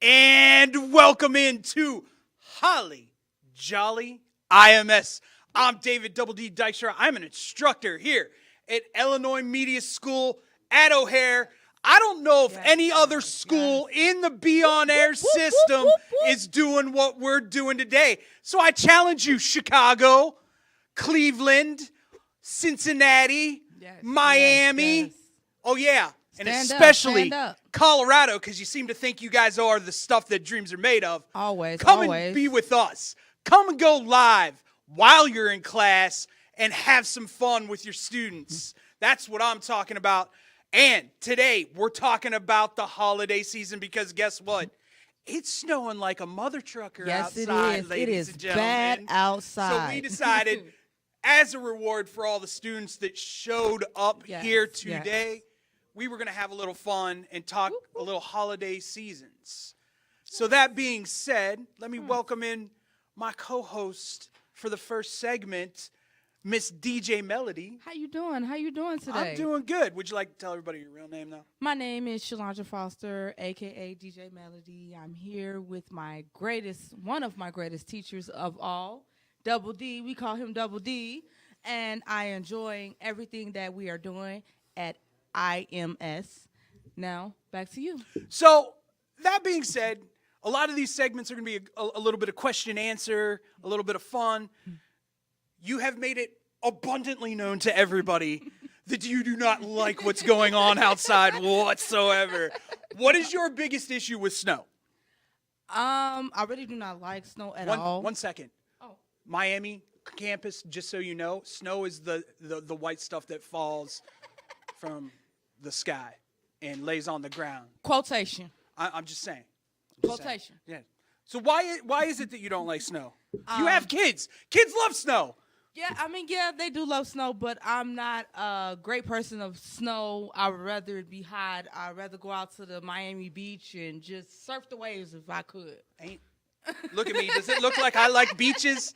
And welcome into Jolly IMS. I'm David Double D Dykstra. I'm an instructor here at Illinois Media School at O'Hare. I don't know if any other school in the Be On Air system is doing what we're doing today. So I challenge you, Chicago, Cleveland, Cincinnati, Miami. Oh, yeah. And especially Colorado, because you seem to think you guys are the stuff that dreams are made of. Come and be with us. Come and go live while you're in class and have some fun with your students. That's what I'm talking about. And today we're talking about the holiday season because guess what? It's snowing like a mother trucker outside, ladies and gentlemen. Bad outside. So we decided, as a reward for all the students that showed up here today, we were going to have a little fun and talk a little holiday seasons. So that being said, let me welcome in my co-host for the first segment, Miss DJ Melody. How you doing? How you doing today? I'm doing good. Would you like to tell everybody your real name now? My name is Shalandra Foster, a.k.a. DJ Melody. I'm here with one of my greatest teachers of all, Double D. We call him Double D. And I enjoying everything that we are doing at IMS. Now, back to you. So, that being said, a lot of these segments are going to be a little bit of question and answer, a little bit of fun. You have made it abundantly known to everybody that you do not like what's going on outside whatsoever. What is your biggest issue with snow? I really do not like snow at all. 1 second. Oh. Miami campus, just so you know, snow is the white stuff that falls from the sky and lays on the ground. Quotation. I'm just saying. Quotation. Yeah. So why is it that you don't like snow? You have kids. Kids love snow. Yeah, they do love snow, but I'm not a great person of snow. I would rather it be hot. I'd rather go out to the Miami beach and just surf the waves if I could. Look at me. Does it look like I like beaches?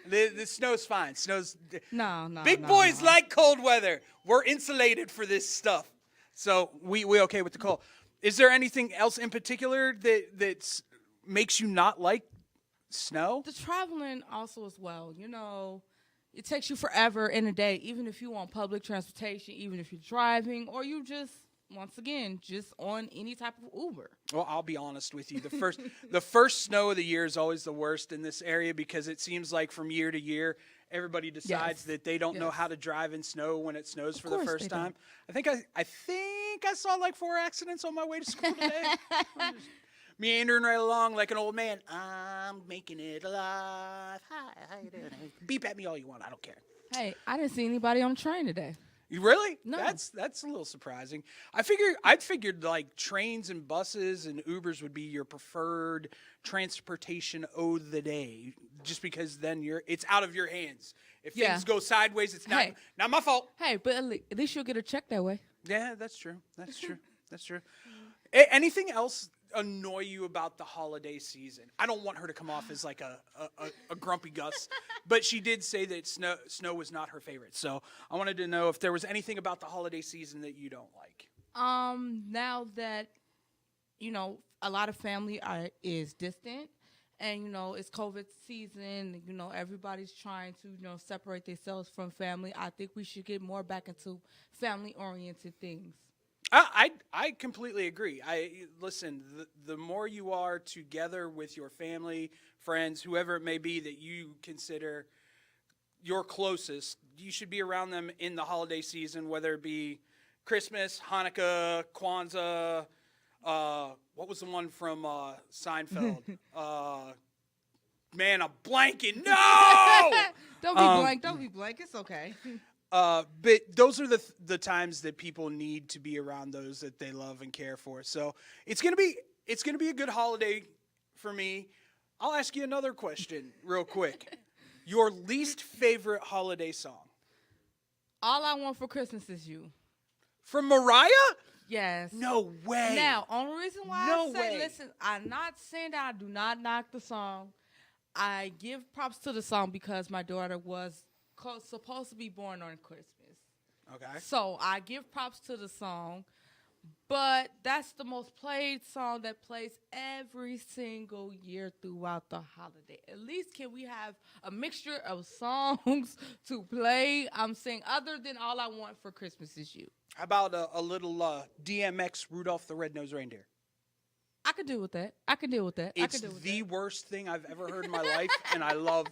The snow's fine. No. Big boys like cold weather. We're insulated for this stuff. So we okay with the cold. Is there anything else in particular that makes you not like snow? The traveling also as well. You know, it takes you forever in a day, even if you on public transportation, even if you're driving, or you just, once again, just on any type of Uber. Well, I'll be honest with you. The first snow of the year is always the worst in this area because it seems like from year to year, everybody decides that they don't know how to drive in snow when it snows for the first time. I think I saw like 4 accidents on my way to school today. I'm just meandering right along like an old man. I'm making it alive. Hi, how you doing? Beep at me all you want. I don't care. Hey, I didn't see anybody on the train today. You really? No. That's a little surprising. I'd figured like trains and buses and Ubers would be your preferred transportation of the day, just because then it's out of your hands. If things go sideways, it's not my fault. Hey, but at least you'll get a check that way. Yeah, that's true. That's true. Anything else annoy you about the holiday season? I don't want her to come off as like a grumpy Gus, but she did say that snow was not her favorite. So I wanted to know if there was anything about the holiday season that you don't like. Now that, a lot of family is distant, and, it's COVID season, everybody's trying to, separate themselves from family. I think we should get more back into family-oriented things. I completely agree. Listen, the more you are together with your family, friends, whoever it may be that you consider your closest, you should be around them in the holiday season, whether it be Christmas, Hanukkah, Kwanzaa, what was the one from Seinfeld? Man, I'm blanking. No! Don't be blank. It's okay. But those are the times that people need to be around those that they love and care for. So it's gonna be a good holiday for me. I'll ask you another question real quick. Your least favorite holiday song? All I Want for Christmas Is You. From Mariah? Yes. No way. Now, only reason why listen, I'm not saying that I do not knock the song. I give props to the song because my daughter was supposed to be born on Christmas. Okay. So I give props to the song, But that's the most played song that plays every single year throughout the holiday. At least can we have a mixture of songs to play? I'm saying other than All I Want for Christmas Is You. How about a little DMX Rudolph the Red-Nosed Reindeer? I could deal with that. It's the worst thing I've ever heard in my life, and I love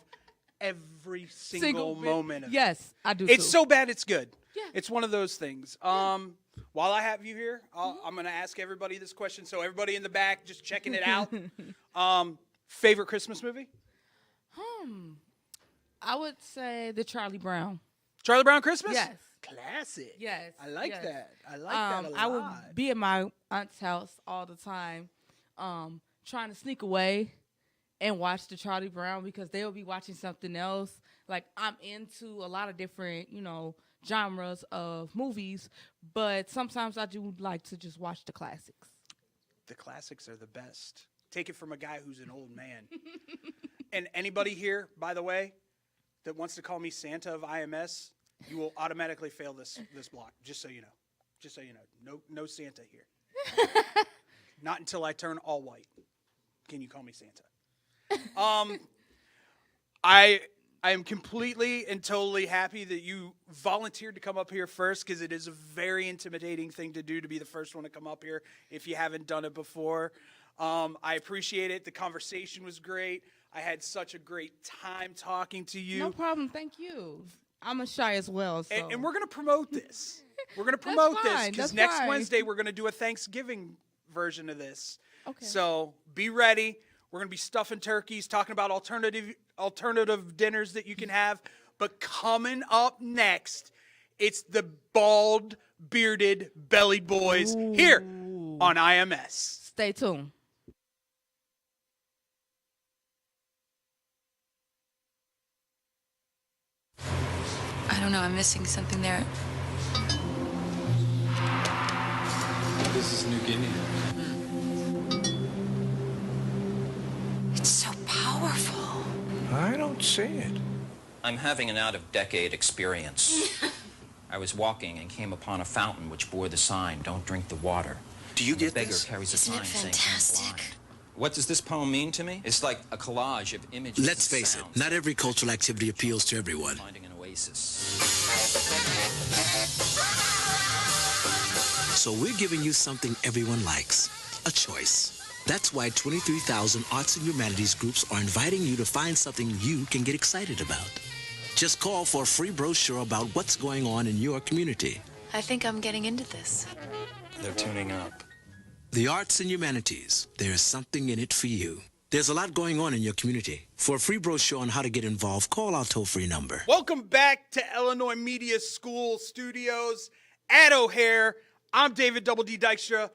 every single moment of it. Yes, I do. It's too. so bad it's good. Yeah. It's one of those things. While I have you here, I'm going to ask everybody this question. So everybody in the back, just checking it out. Favorite Christmas movie? I would say the Charlie Brown. Charlie Brown Christmas? Yes. Classic. Yes. I like yes. that. I like that a lot. I would be at my aunt's house all the time, trying to sneak away and watch the Charlie Brown because they'll be watching something else. Like, I'm into a lot of different, genres of movies, but sometimes I do like to just watch the classics. The classics are the best. Take it from a guy who's an old man. And anybody here, by the way, that wants to call me Santa of IMS, you will automatically fail this block, just so you know. Just so you know. No Santa here. Not until I turn all white. Can you call me Santa? I am completely and totally happy that you volunteered to come up here first, because it is a very intimidating thing to do, to be the first one to come up here if you haven't done it before. I appreciate it. The conversation was great. I had such a great time talking to you. No problem. Thank you. I'm a shy as well. So. And we're going to promote this. We're going to promote this because next fine. Wednesday we're going to do a Thanksgiving version of this. Okay. So be ready. We're going to be stuffing turkeys, talking about alternative dinners that you can have. But coming up next, it's the bald, bearded, bellied boys here on IMS. Stay tuned. I don't know, I'm missing something there. This is New Guinea. It's so powerful. I don't see it. I'm having an out-of-decade experience. I was walking and came upon a fountain which bore the sign, "Don't drink the water." Do you The get beggar this? carries a Isn't sign it saying, "I'm fantastic?" blind." What does this poem mean to me? It's like a collage of images. Let's and face it, sounds. not every cultural activity appeals to everyone. Finding an oasis. So we're giving you something everyone likes, a choice. That's why 23,000 arts and humanities groups are inviting you to find something you can get excited about. Just call for a free brochure about what's going on in your community. I think I'm getting into this. They're tuning up. The arts and humanities, there's something in it for you. There's a lot going on in your community. For a free brochure on how to get involved, call our toll-free number. Welcome back to Illinois Media School Studios at O'Hare. I'm David Double D Dykstra.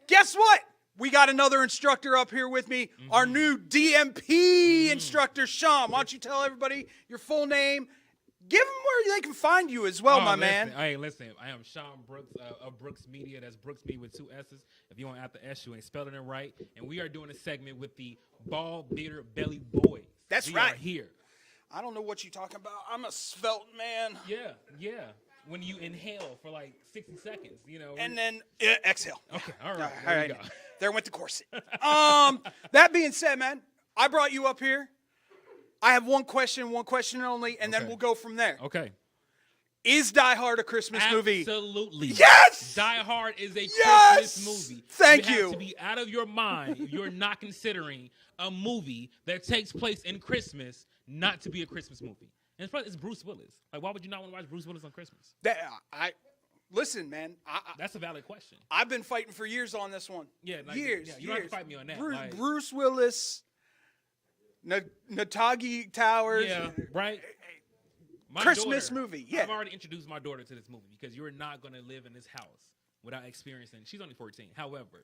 Guess what? We got another instructor up here with me, our new DMP instructor, Sean. Why don't you tell everybody your full name? Give them where they can find you as well, my man. Hey, listen. I am Sean Brooks of Brooks Media. That's Brooks Media with 2 S's. If you don't have the S, you ain't spelling it right. And we are doing a segment with the bald, bearded, belly boys. That's we right. Are here. I don't know what you're talking about. I'm a svelte man. Yeah. When you inhale for like 60 seconds, And then exhale. Okay, all right. All There right. you go. There went the corset. That being said, man, I brought you up here. I have one question only, and then Okay. we'll go from there. Okay. Is Die Hard a Christmas movie? Absolutely. Yes! Die Hard is a Yes! Christmas movie. Thank You you. have to be out of your mind if you're not considering a movie that takes place in Christmas not to be a Christmas movie. And it's Bruce Willis. Like, why would you not want to watch Bruce Willis on Christmas? Listen, man. That's a valid question. I've been fighting for years on this one. Yeah, like, years. yeah, you don't have to fight me on that. Bruce Willis, Natagi Towers. Yeah, right? My Christmas daughter, movie, yeah. I've already introduced my daughter to this movie because you're not going to live in this house without experiencing. She's only 14. However,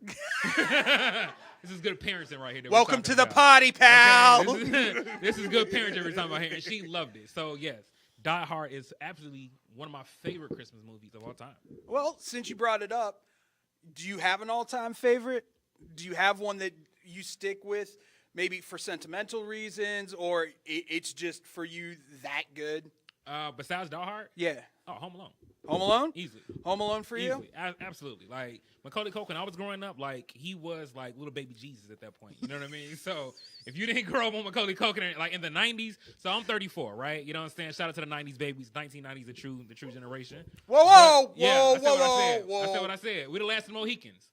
this is good parenting right here. that we're Welcome to talking the about. potty, pal. Okay, this is good parenting we're talking about here, and she loved it. So yes, Die Hard is absolutely one of my favorite Christmas movies of all time. Well, since you brought it up, do you have an all-time favorite? Do you have one that you stick with, maybe for sentimental reasons, or it's just for you that good? Besides Die Hard? Yeah. Oh, Home Alone. Home Alone? Easily. Home Alone for you? Easily. Absolutely. Like, Macaulay Culkin, I was growing up, like, he was, like, little baby Jesus at that point. You know what I mean? So, if you didn't grow up on Macaulay Culkin, like, in the 90s, so I'm 34, right? You know what I'm saying? Shout out to the 90s babies. 1990s, the true generation. Whoa, But, yeah, whoa, I said what I whoa, said. whoa. I said what I said. We the last of the Mohicans.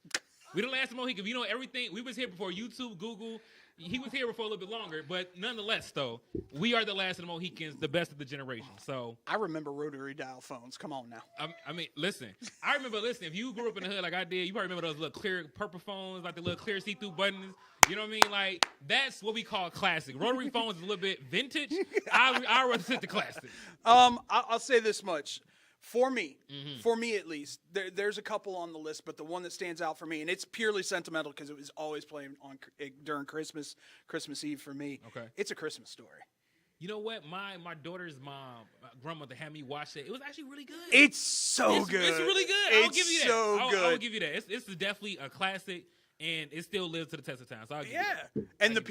We the last of the Mohicans. You know everything. We was here before YouTube, Google. He was here before a little bit longer, but nonetheless, though, we are the last of the Mohicans, the best of the generation. So I remember rotary dial phones. Come on now. I mean, listen. I remember. Listen, if you grew up in the hood like I did, you probably remember those little clear purple phones, like the little clear see-through buttons. You know what I mean? Like that's what we call classic. Rotary phones is a little bit vintage. I rather sit the classic. I'll say this much. For me at least, there's a couple on the list, but the one that stands out for me, and it's purely sentimental because it was always playing on during Christmas Eve for me. Okay. It's A Christmas Story. You know what? My daughter's mom, grandmother had me watch it. It was actually really good. It's so good. It's really good. I'll give you that. So good. I'll give you that. It's definitely a classic, and it still lives to the test of time. So I'll give you that. And the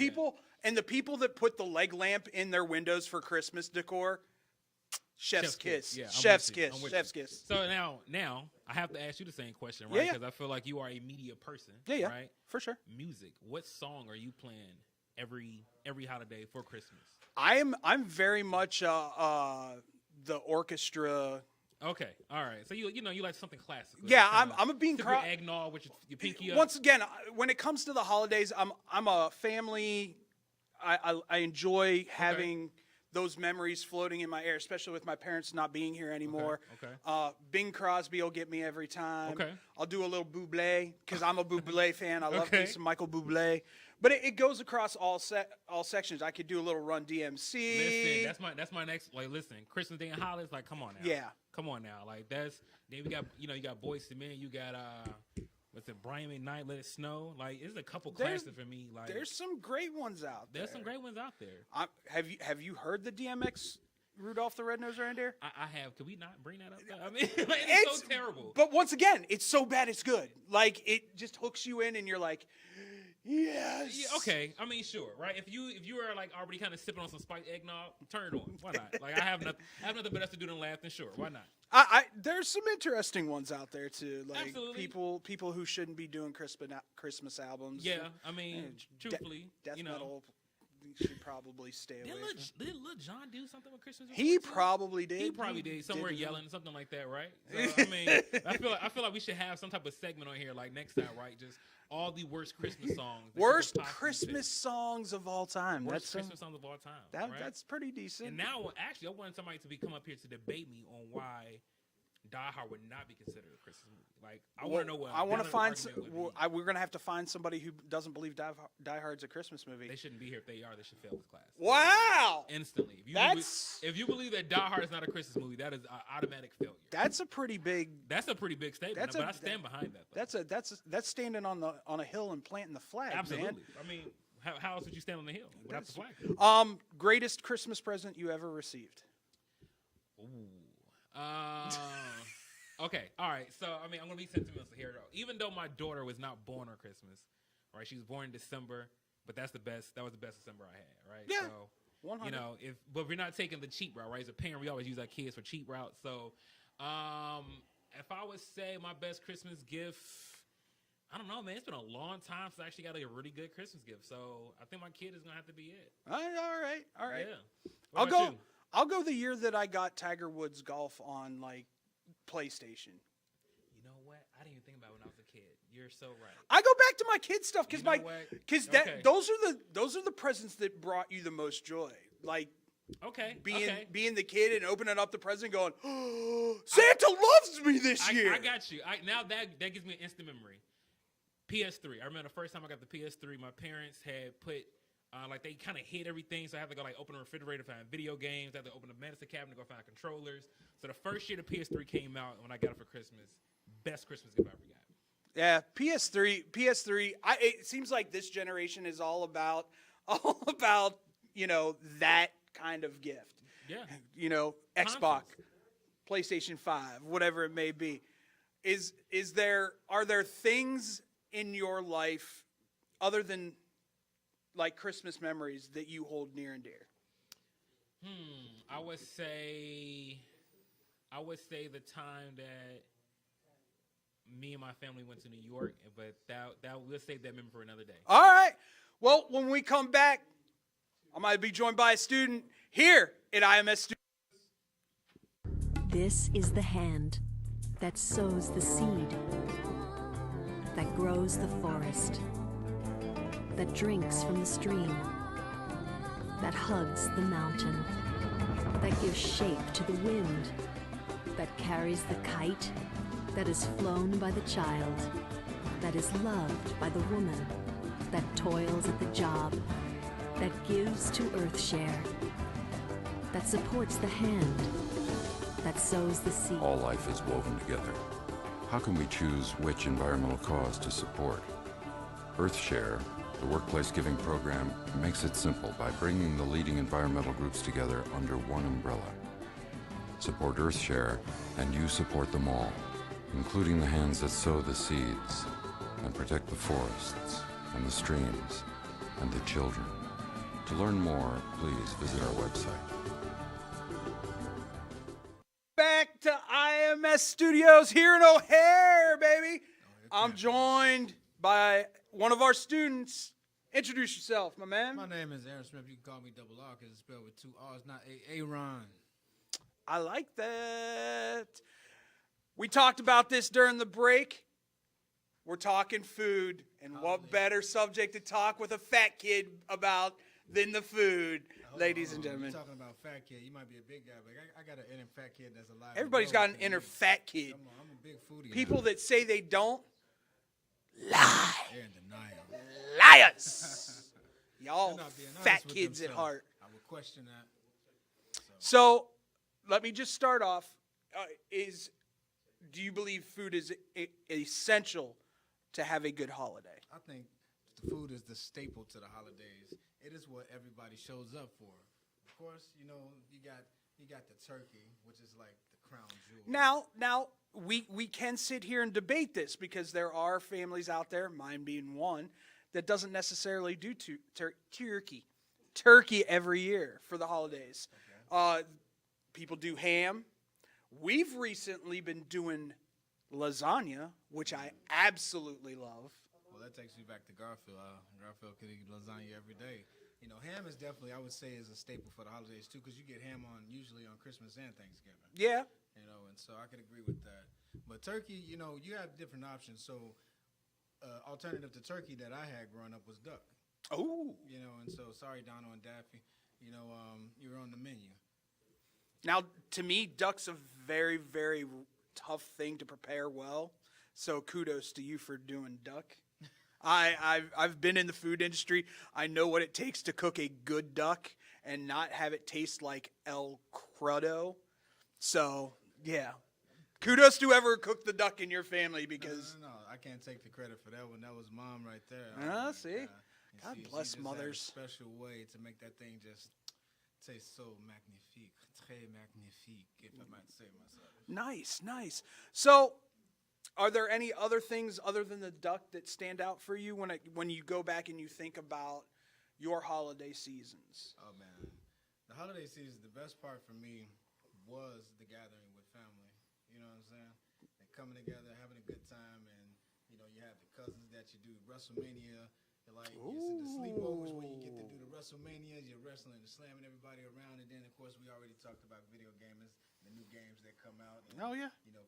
people that put the leg lamp in their windows for Christmas decor. Chef's kiss. Yeah, I'm Chef's with you. kiss. I'm with Chef's you. kiss. So now I have to ask you the same question, right? Yeah. Because I feel like you are a media person. Yeah, Right? for sure. Music. What song are you playing every holiday for Christmas? I'm very much the orchestra. Okay, all right. So you like something classic. Yeah, Kinda I'm a Bing sip your Crosby. eggnog with your pinky up. Once again, when it comes to the holidays, I'm a family. I enjoy having those memories floating in my air, especially with my parents not being here anymore. Okay. Bing Crosby will get me every time. Okay. I'll do a little Bublé because I'm a Bublé fan. I love me Okay. some Michael Bublé. But it goes across all sections. I could do a little Run DMC. Listen, that's my next. Like, listen, Christmas Day in Hollis. Like, come on now. Yeah. Come on now. Like, then we got you got Boyz II Men. You got what's it? Brian McKnight, Let It Snow. Like, it's a couple classics for me. Like, There's some great ones out there. there's some great ones out there. Have you heard the DMX Rudolph the Red-Nosed Reindeer? I have. Could we not bring that up? I mean, like, it's so terrible. But once again, it's so bad it's good. Like it just hooks you in, and you're like, yes. Yeah, okay. I mean, sure, right? If you are like already kind of sipping on some spiked eggnog, turn it on. Why not? Like I have nothing better to do than laugh. Then sure, why not? There's some interesting ones out there too, like Absolutely. people who shouldn't be doing Christmas albums. Yeah, I mean, De- truthfully, death you know, metal should probably stay away. did Lil Jon do something with Christmas? He before, too? probably did. He probably did somewhere did. yelling, something like that, right? So, I mean, I feel like we should have some type of segment on here, like next time, right? Just all the worst Christmas songs. that Worst you could possibly Christmas songs of all time. pick. Worst That's Christmas songs of all time. right? That's pretty decent. And now, actually, I want somebody to come up here to debate me on why Die Hard would not be considered a Christmas movie. Like, I want to know what. I want to find. would be. We're gonna have to find somebody who doesn't believe Die Hard's a Christmas movie. They shouldn't be here. If they are, they should fail this class. Wow, Instantly. If you believe that Die Hard is not a Christmas movie, that is an automatic failure. that's a pretty big. That's a pretty big statement, but I stand behind that. Though. That's standing on a hill and planting the flag. Absolutely. Man. I mean, how else would you stand on the hill without the flag? Greatest Christmas present you ever received? Ooh. Okay. All right. So, I mean, I'm going to be sentimental here, though. Even though my daughter was not born on Christmas, right? She was born in December, but that was the best December I had, right? Yeah. So, 100. you know, but we're not taking the cheap route, right? As a parent, we always use our kids for cheap routes. So, if I would say my best Christmas gift, I don't know, man. It's been a long time since I actually got a really good Christmas gift. So, I think my kid is going to have to be it. All right. Yeah. What about you? I'll go the year that I got Tiger Woods golf on like PlayStation. You know what? I didn't even think about it when I was a kid. You're so right. I go back to my kid stuff because Okay. those are the presents that brought you the most joy. Like being the kid and opening up the present, going, oh, Santa loves me this year. I got you. Now that gives me an instant memory. PS3. I remember the first time I got the PS3. My parents had put. Like they kind of hid everything, so I had to go like open the refrigerator to find video games. I had to open the medicine cabinet to go find controllers. So the first year the PS3 came out, when I got it for Christmas, best Christmas gift I ever got. Yeah, PS3. It seems like this generation is all about that kind of gift. Yeah. Xbox, PlayStation 5, whatever it may be. Are there things in your life other than like Christmas memories that you hold near and dear? I would say the time that me and my family went to New York, but that we'll save that memory for another day. All right. Well, when we come back, I might be joined by a student here at IMS Studios. This is the hand that sows the seed, that grows the forest, that drinks from the stream, that hugs the mountain, that gives shape to the wind, that carries the kite, that is flown by the child, that is loved by the woman, that toils at the job, that gives to Earthshare, that supports the hand, that sows the seed. All life is woven together. How can we choose which environmental cause to support? Earthshare, the workplace giving program, makes it simple by bringing the leading environmental groups together under one umbrella. Support Earthshare, and you support them all, including the hands that sow the seeds and protect the forests and the streams and the children. To learn more, please visit our website. Back to IMS Studios here in O'Hare, baby. I'm joined by one of our students. Introduce yourself, my man. My name is Aaron Smith. You can call me Double R because it's spelled with 2 R's, not Aaron. I like that. We talked about this during the break. We're talking food, and what better subject to talk with a fat kid about than the food, ladies and gentlemen. You're talking about fat kid. You might be a big guy, but I got an inner fat kid that's alive. Everybody's got an inner fat kid. I'm a big foodie. People now. that say they don't, lie. They're in denial. Liars. Y'all They're not being honest fat with kids at themselves. heart. I would question that. So, let me just start off. Do you believe food is essential to have a good holiday? I think the food is the staple to the holidays. It is what everybody shows up for. Of course, you got the turkey, which is like the crown jewel. Now we can sit here and debate this because there are families out there, mine being one, that doesn't necessarily do turkey every year for the holidays. Okay. People do ham. We've recently been doing lasagna, which I absolutely love. Well, that takes me back to Garfield. Garfield could eat lasagna every day. Ham is definitely, I would say, is a staple for the holidays too, because you get ham usually on Christmas and Thanksgiving. Yeah. And so I could agree with that. But turkey, you have different options. So, alternative to turkey that I had growing up was duck. Oh. And so sorry, Donald and Daffy. You're on the menu. Now, to me, duck's a very, very tough thing to prepare well. So kudos to you for doing duck. I've been in the food industry. I know what it takes to cook a good duck and not have it taste like El Crudo. So, yeah. Kudos to whoever cooked the duck in your family because... No, I can't take the credit for that one. That was Mom right there. See? God bless she mothers. Just had a special way to make that thing just taste so magnifique. Très magnifique, if I might say myself. Nice. So... are there any other things other than the duck that stand out for you when you go back and you think about your holiday seasons? Oh, man. The holiday season, the best part for me was the gathering with family. You know what I'm saying? And coming together, having a good time, and, you have the cousins that you do WrestleMania. It's the sleepovers where you get to do the WrestleManias. You're wrestling and slamming everybody around. And then, of course, we already talked about video games, the new games that come out. And,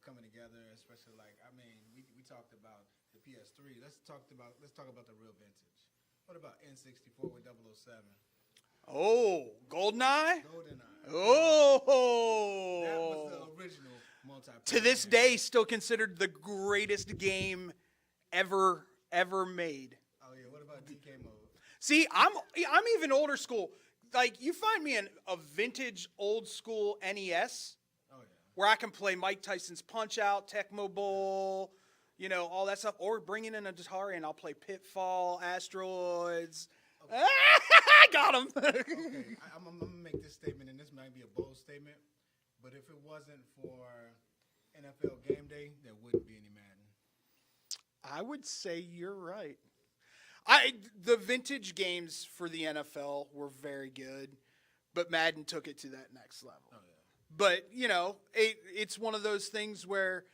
coming together, especially we talked about the PS3. Let's talk about the real vintage. What about N64 with 007? Oh, GoldenEye? GoldenEye. Oh. That was the original multiplayer. To this day, still considered the greatest game ever made. Oh yeah. What about DK mode? See, I'm even older school. Like you find me in a vintage old school NES. Where I can play Mike Tyson's Punch-Out, Tecmo Bowl, all that stuff. Or bring in an Atari and I'll play Pitfall, Asteroids. Okay. I got him. Okay, I'm going to make this statement, and this might be a bold statement, but if it wasn't for NFL Game Day, there wouldn't be any Madden. I would say you're right. The vintage games for the NFL were very good. but Madden took it to that next level. But, you know, it's one of those things where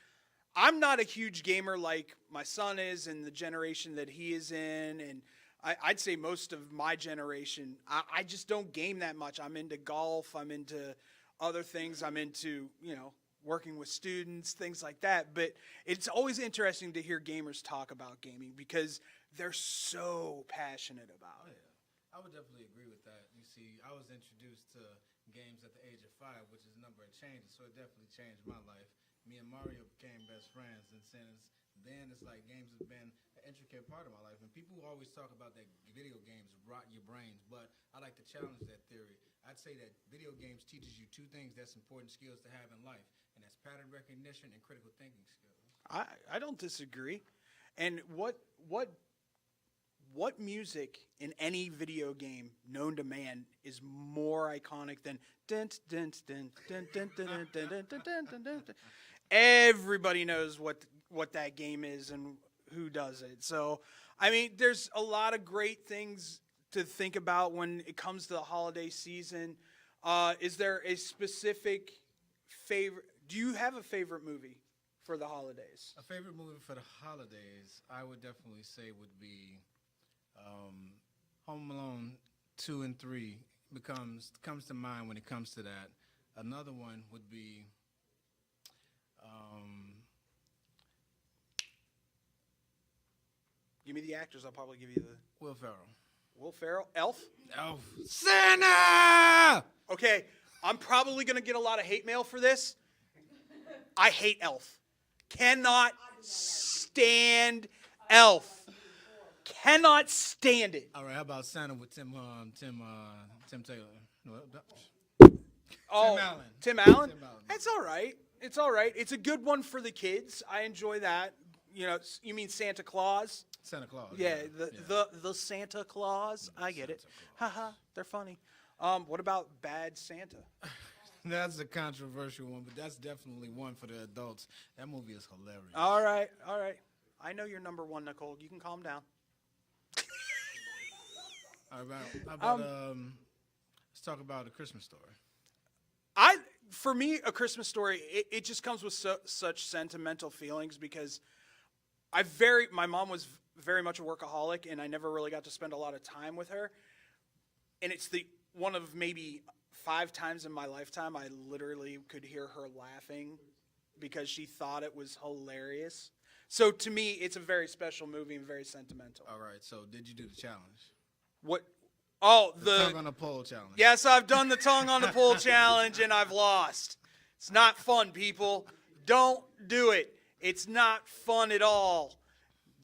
I'm not a huge gamer like my son is and the generation that he is in. And I'd say most of my generation, I just don't game that much. I'm into golf. I'm into other things. I'm into, you know, working with students, things like that. But it's always interesting to hear gamers talk about gaming because they're so passionate about it. I would definitely agree with that. You see, I was introduced to games at the age of 5, which is a number of changes, so it definitely changed my life. Me and Mario became best friends, and since then, it's like games have been an intricate part of my life. And people always talk about that video games rot your brains, but I like to challenge that theory. I'd say that video games teaches you 2 things that's important skills to have in life, and that's pattern recognition and critical thinking skills. I don't disagree. And what music in any video game known to man is more iconic than dun, dun, dun, dun, dun, dun, dun, dun, dun, dun, dun, dun, dun. Everybody knows what that game is and who does it. So, I mean, there's a lot of great things to think about when it comes to the holiday season. Is there a specific favorite? Do you have a favorite movie for the holidays? A favorite movie for the holidays, I would definitely say would be Home Alone 2 and 3 comes to mind when it comes to that. Another one would be Give me the actors. I'll probably give you the Will Ferrell. Will Ferrell, Elf. Elf. Santa! Okay, I'm probably gonna get a lot of hate mail for this. I hate Elf. Cannot stand Elf. Cannot stand it. All right, how about Santa with Tim Taylor? Oh, Allen. Tim Allen? Tim Allen. It's all right. It's all right. It's a good one for the kids. I enjoy that. You know, you mean Santa Claus? Santa Claus. Yeah, the Santa Claus. I get it. Haha, they're funny. What about Bad Santa? That's a controversial one, but that's definitely one for the adults. That movie is hilarious. All right. I know you're number 1, Nicole. You can calm down. How about let's talk about A Christmas Story. For me, A Christmas Story, it just comes with such sentimental feelings because my mom was very much a workaholic, and I never really got to spend a lot of time with her. And it's one of maybe 5 times in my lifetime I literally could hear her laughing because she thought it was hilarious. So to me, it's a very special movie and very sentimental. All right, so did you do the challenge? What? Oh, the tongue on the pole challenge. Yes, I've done the tongue on the pole challenge, and I've lost. It's not fun, people. Don't do it. It's not fun at all.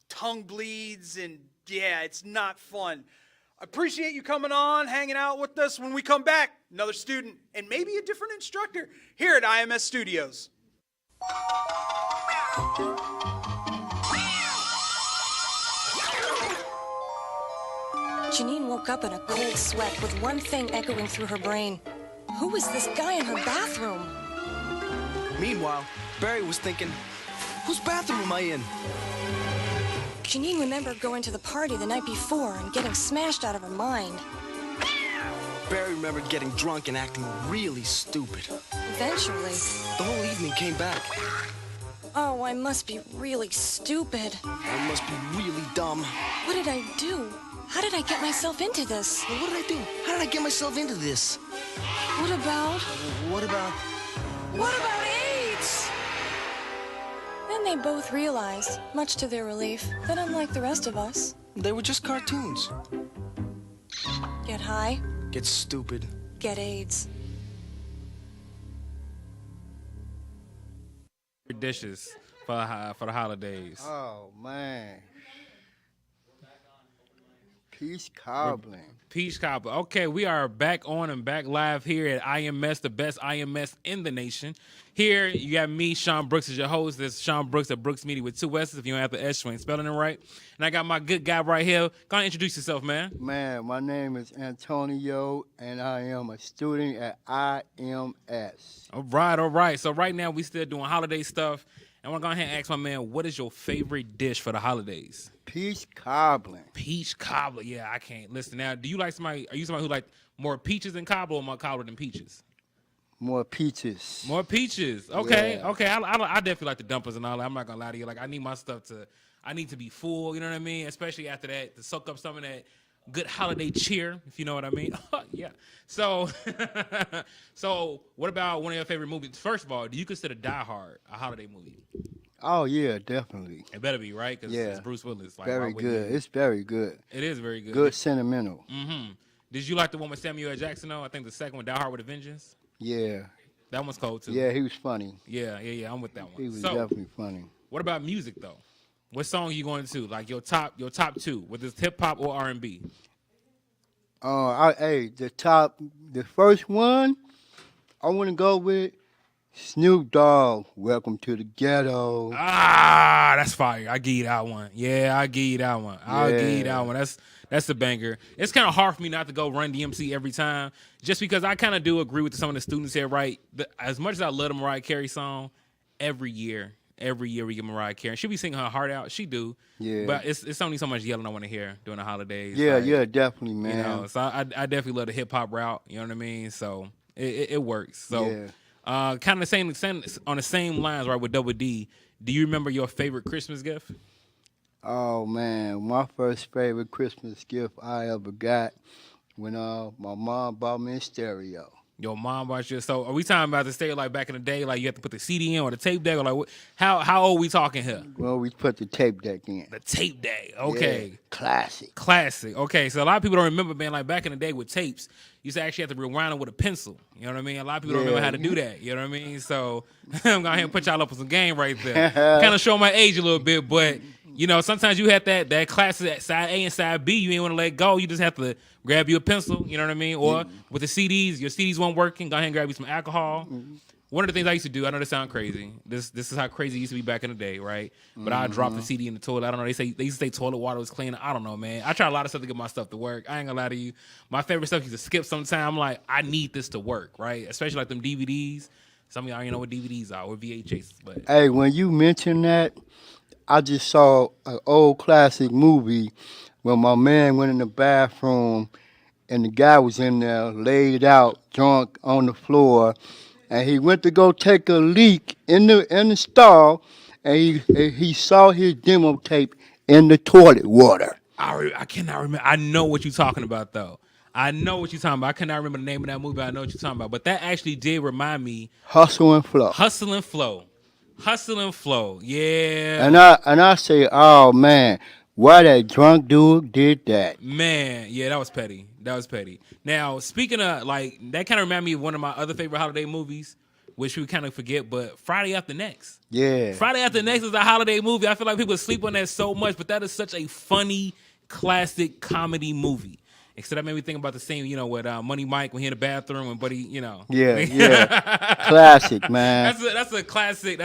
Tongue bleeds, and yeah, it's not fun. Appreciate you coming on, hanging out with us. When we come back, another student and maybe a different instructor here at IMS Studios. Janine woke up in a cold sweat with one thing echoing through her brain. Who was this guy in her bathroom? Meanwhile, Barry was thinking, whose bathroom am I in? Janine remembered going to the party the night before and getting smashed out of her mind. Barry remembered getting drunk and acting really stupid. Eventually. The whole evening came back. Oh, I must be really stupid. I must be really dumb. What did I do? How did I get myself into this? Well, what did I do? How did I get myself into this? What about AIDS? Then they both realized, much to their relief, that unlike the rest of us, they were just cartoons. Get high, get stupid, get AIDS. Dishes for the holidays. Oh man. Peach cobbling. Peach cobbling. Okay, we are back on and back live here at IMS, the best IMS in the nation. Here, you got me, Sean Brooks, as your host. This is Sean Brooks at Brooks Media with 2 S's. If you don't have the S, you ain't spelling it right. And I got my good guy right here. Go ahead and introduce yourself, man. Man, my name is Antonio, and I am a student at IMS. All right. So right now, we still doing holiday stuff. And I want to go ahead and ask my man, what is your favorite dish for the holidays? Peach cobbler. Peach cobbler. Yeah, I can't. Listen, now, are you somebody who like more peaches than cobbler or more cobbler than peaches? More peaches. More peaches. Okay, Yeah. okay. I definitely like the dumplings and all that. I'm not gonna lie to you. Like, I need my stuff I need to be full. You know what I mean? Especially after that, to soak up some of that good holiday cheer, if you know what I mean. Yeah. So, so what about one of your favorite movies? First of all, do you consider Die Hard a holiday movie? Oh yeah, definitely. It better be, right? Because it's Bruce Willis. Like, very good. It's very good. It is very good. Good sentimental. Mm-hmm. Did you like the one with Samuel L. Jackson? Though I think the second one, Die Hard with a Vengeance. Yeah. That one's cold too. Yeah, he was funny. Yeah. I'm with that one. He was definitely funny. What about music though? What song are you going to? Like your top two, whether it's hip hop or R&B? The first one, I want to go with Snoop Dogg. Welcome to the ghetto. Ah, that's fire. I give you that one. Yeah, I give you that one. I'll give you that one. That's a banger. It's kind of hard for me not to go Run DMC every time, just because I kind of do agree with some of the students here, right? As much as I love the Mariah Carey song, every year we get Mariah Carey. She be singing her heart out. She do. Yeah. But it's only so much yelling I want to hear during the holidays. Yeah, like, definitely, man. You know, so I definitely love the hip hop route. You know what I mean? So it works. So kind of the same on the same lines, right? With Double D. Do you remember your favorite Christmas gift? Oh man, my first favorite Christmas gift I ever got when my mom bought me a stereo. Your mom bought you. So are we talking about the stereo like back in the day? Like you have to put the CD in or the tape deck, or like how old we talking here? Well, we put the tape deck in. The tape deck. Okay. Yeah, classic. Okay. So a lot of people don't remember, man. Like back in the day with tapes, you used to actually have to rewind it with a pencil. You know what I mean? A lot of people don't remember how to do that. You know what I mean? So I'm going to put y'all up on some game right there. Kind of show my age a little bit, but you know, sometimes you had that classic side A and side B. You ain't want to let go. You just have to grab you a pencil. You know what I mean? Or with the CDs, your CDs weren't working. Go ahead and grab you some alcohol. One of the things I used to do, I know this sounds crazy. This is how crazy it used to be back in the day, right? But I'd drop the CD in the toilet. I don't know. They used to say toilet water was clean. I don't know, man. I try a lot of stuff to get my stuff to work. I ain't gonna lie to you. My favorite stuff used to skip sometime. I'm like, I need this to work, right? Especially like them DVDs. Some of y'all already know what DVDs are or VHS. But hey, when you mention that, I just saw an old classic movie where my man went in the bathroom and the guy was in there laid out, drunk on the floor, and he went to go take a leak in the stall, and he saw his demo tape in the toilet water. I cannot remember. I know what you're talking about, though. I know what you're talking about. I cannot remember the name of that movie. But I know what you're talking about. But that actually did remind me. Hustle and Flow. Hustle and Flow. Yeah. And I say, oh man, why that drunk dude did that? Man, yeah, that was petty. Now, speaking of, like, that kind of reminded me of one of my other favorite holiday movies, which we kind of forget, but Friday After Next. Yeah. Friday After Next is a holiday movie. I feel like people sleep on that so much, but that is such a funny, classic comedy movie. Except that made me think about the scene, you know, with Money Mike when he in the bathroom and Buddy, you know. Yeah. Classic, man. That's a classic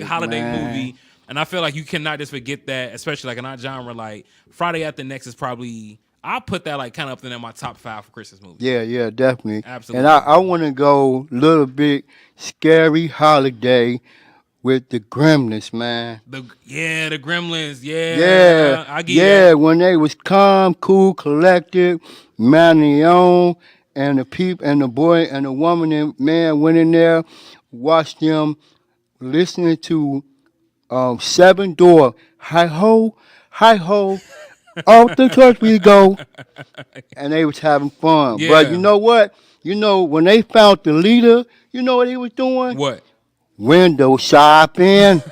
holiday man. movie. And I feel like you cannot just forget that, especially like in our genre. Like Friday After Next is probably, I'll put that like kind of up there in my top 5 for Christmas movies. Yeah, definitely. Absolutely. And I want to go a little bit scary holiday with the Gremlins, man. The Gremlins. Yeah. I get yeah, when they was calm, cool, collected, man of their own, and the people and the boy and the woman and man went in there, watched them listening to 7 Door, hi ho, off the church we go, and they was having fun. Yeah. But you know what? You know when they found the leader, you know what he was doing? What? Window shopping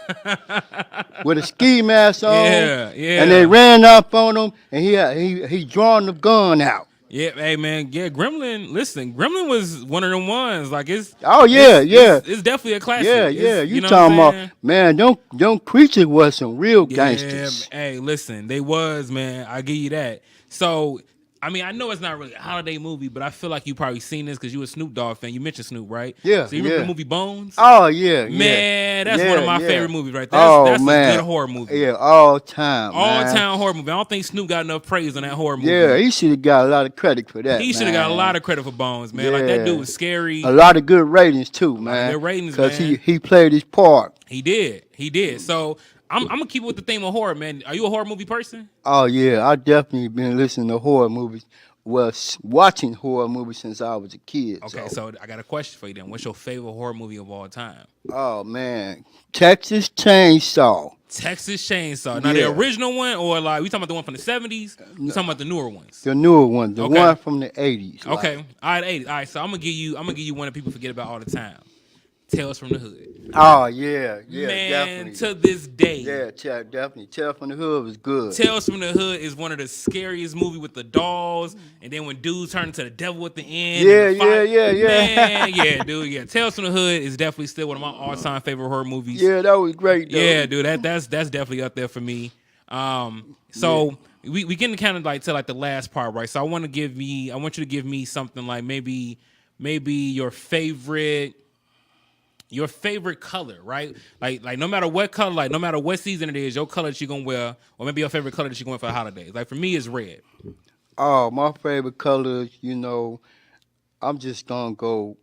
with a ski mask on. Yeah. And they ran up on him, and he drawing the gun out. Yeah, hey man, yeah, Gremlin was one of them ones. Like it's It's definitely a classic. Yeah. You know talking what I'm about saying? man, them creatures was some real gangsters. Yeah, hey, listen, they was, man. I give you that. So I mean, I know it's not really a holiday movie, but I feel like you probably seen this because you a Snoop Dogg fan. You mentioned Snoop, right? Yeah, So you remember yeah. the movie Bones? Oh yeah, Man, that's one of my favorite movies right there. That's a good horror movie. Yeah, all time, All man. time horror movie. I don't think Snoop got enough praise on that horror movie. Yeah, he should have got a lot of credit for that. He should have got a lot of credit for Bones, man. Like that dude was scary. A lot of good ratings too, man. Good ratings, because man. he played his part. He did. So I'm gonna keep it with the theme of horror, man. Are you a horror movie person? Oh yeah, I definitely been listening to horror movies. Watching horror movies since I was a kid. Okay, so I got a question for you then. What's your favorite horror movie of all time? Oh man, Texas Chainsaw. Texas Chainsaw. Now the original one, or like we talking about the one from the 70s? We talking about the newer ones? The newer one, the one from the 80s. Okay, all right, 80s. All right, so I'm gonna give you one that people forget about all the time. Tales from the Hood. Oh yeah, Man, definitely. to this day. Yeah, definitely. Tales from the Hood was good. Tales from the Hood is one of the scariest movies with the dolls, and then when dudes turn into the devil at the end. Yeah. Man, yeah, dude, yeah. Tales from the Hood is definitely still one of my all-time favorite horror movies. Yeah, that was great, though. Yeah, dude, that's definitely up there for me. So we getting kind of like to like the last part, right? So I want you to give me something like maybe your favorite color, right? Like no matter what color, like no matter what season it is, your color that you're gonna wear, or maybe your favorite color that you're going for the holidays. Like for me, it's red. Oh, my favorite colors, I'm just gonna go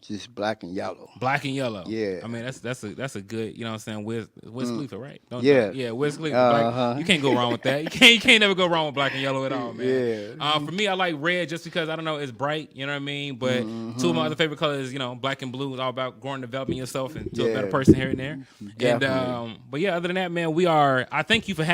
just black and yellow. Black and yellow. Yeah. I mean that's a good, you know what I'm saying, Wiz Khalifa, right? Wiz Khalifa. Uh-huh. You can't go wrong with that. You can't never go wrong with black and yellow at all, man. Yeah. For me, I like red just because I don't know, it's bright, you know what I mean? But two of my other favorite colors, black and blue is all about growing and developing yourself into a better person here and there. Definitely. And but yeah, other than that, man, I thank you for